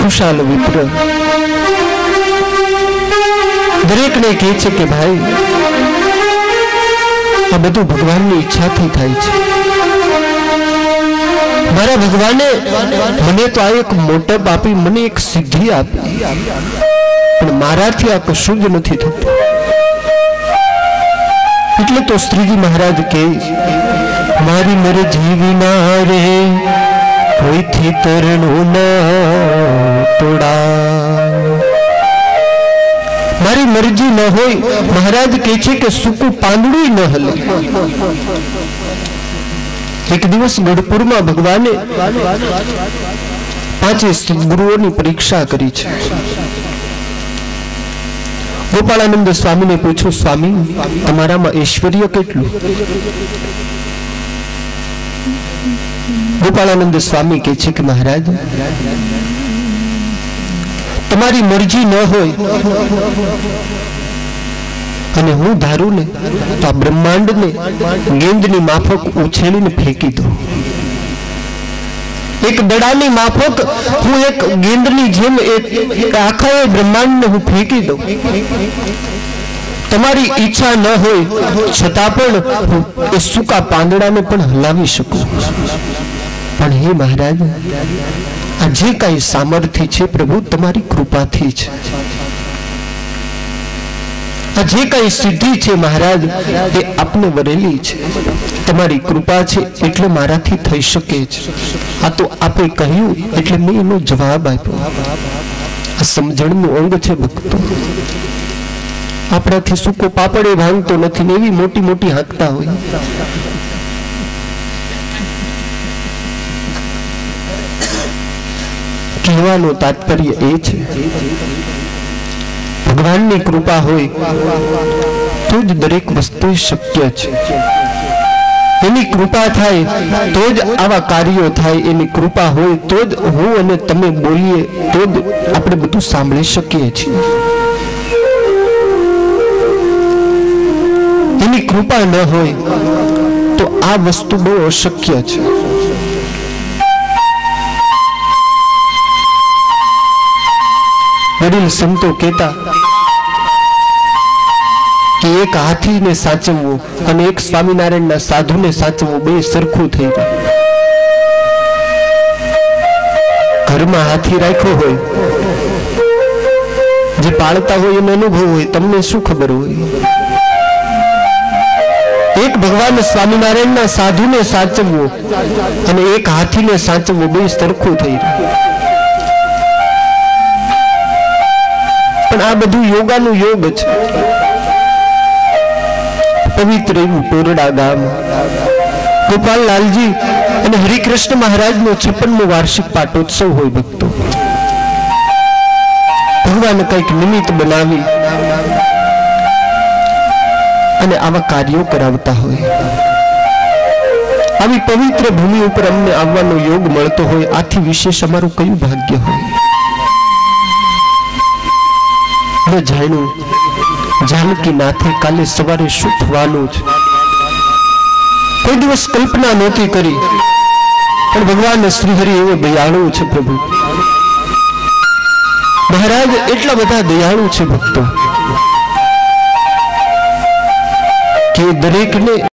ખુશાલ વિપ્ર દરેકને કહે છે કે ભાઈ આ બધું ભગવાનની ઈચ્છાથી થાય છે. મારા ભગવાને મને તો આ એક મોટપ આપી, મને એક સિદ્ધિ આપી, પણ મારાથી આ કશું જ નથી થતું. એટલે તો શ્રીજી મહારાજ કહે મારી મરજી વિના રે કોઈથી તરણું ન તોડા. મારી મરજી ન હોય મહારાજ કહે છે કે સૂકું પાંદડું ન હલે. એક દિવસ ગઢપુરમાં ભગવાને 5 સદગુરુઓની પરીક્ષા કરી છે. ગોપાળાનંદ સ્વામીને પૂછ્યું, સ્વામી તમારામાં ઐશ્વર્ય કેટલું? ગોપાળાનંદ સ્વામી કહે છે કે મહારાજ તમારી મરજી ન હોય અને હું ધારું ને તો આ બ્રહ્માંડને ગેંદની માફક ઉછેલીને ફેંકી દઉં. એક દડાની માફક હું એક ગેંદની જેમ આખા બ્રહ્માંડને હું ફેંકી દઉં. તમારી ઈચ્છા ન હોય છતાં પણ હું એ સૂકા પાંદડાને પણ હલાવી શકું. પણ હે મહારાજ આ જે કાંઈ સામર્થ્ય છે પ્રભુ તમારી કૃપાથી છે. આ જે કઈ સિદ્ધિ છે મહારાજ એ આપને વરેલી છે, તમારી કૃપા છે એટલે મારાથી થઈ શકે છે. આ તો આપે કહ્યું એટલે મેં એનો જવાબ આપ્યો. આ સમજણનું અંગ છે ભક્તો. આપણાથી સૂકો પાપડ એ ભાંગતો નથી ને એવી મોટી મોટી હાંકતા હોય. કહેવાનો તાત્પર્ય એ છે ભગવાનની કૃપા હોય તો જ દરેક વસ્તુ શક્ય છે. એની કૃપા થાય તો જ આવા કાર્યો થાય. એની કૃપા હોય તો જ હું અને તમે બોલીએ તો જ આપણે બધું સાંભળી શકીએ છીએ. એની કૃપા ન હોય તો આ વસ્તુ બહુ અશક્ય છે. વડીલ સંતો કહેતા કે એક હાથીને સાચવવો અને એક સ્વામિનારાયણના સાધુને સાચવવો બે સરખું થઈ રહ્યું. ઘરમાં હાથી રાખ્યો હોય, જે પાળતા હોય એનો અનુભવ હોય, તમને શું ખબર હોય? એક ભગવાન સ્વામિનારાયણના સાધુને સાચવવો અને એક હાથીને સાચવવો બે સરખું થઈ રહ્યું. પણ આ બધું યોગાનું યોગ છે. પવિત્ર એવું ટોરડા ગામ, ગોપાલલાલજી અને હરિકૃષ્ણ મહારાજનો 56મો વાર્ષિક પાટોત્સવ હોય. ભક્તો ભગવાન કંઈક નિમિત્ત બનાવી અને આવા કાર્યો કરાવતા હોય. આવી પવિત્ર ભૂમિ ઉપર અમને આવવાનો યોગ મળતો હોય, આથી વિશેષ અમારું કયું ભાગ્ય હોય? ન જાણ્યું જાનકી નાથે કાલે સવારે શું થવાનું છે, કોઈ દિવસ કલ્પના નહોતી કરી. પણ ભગવાન શ્રીહરિ એવો દયાળુ છે. પ્રભુ મહારાજ એટલા બધા દયાળુ છે ભક્તો કે દરેકને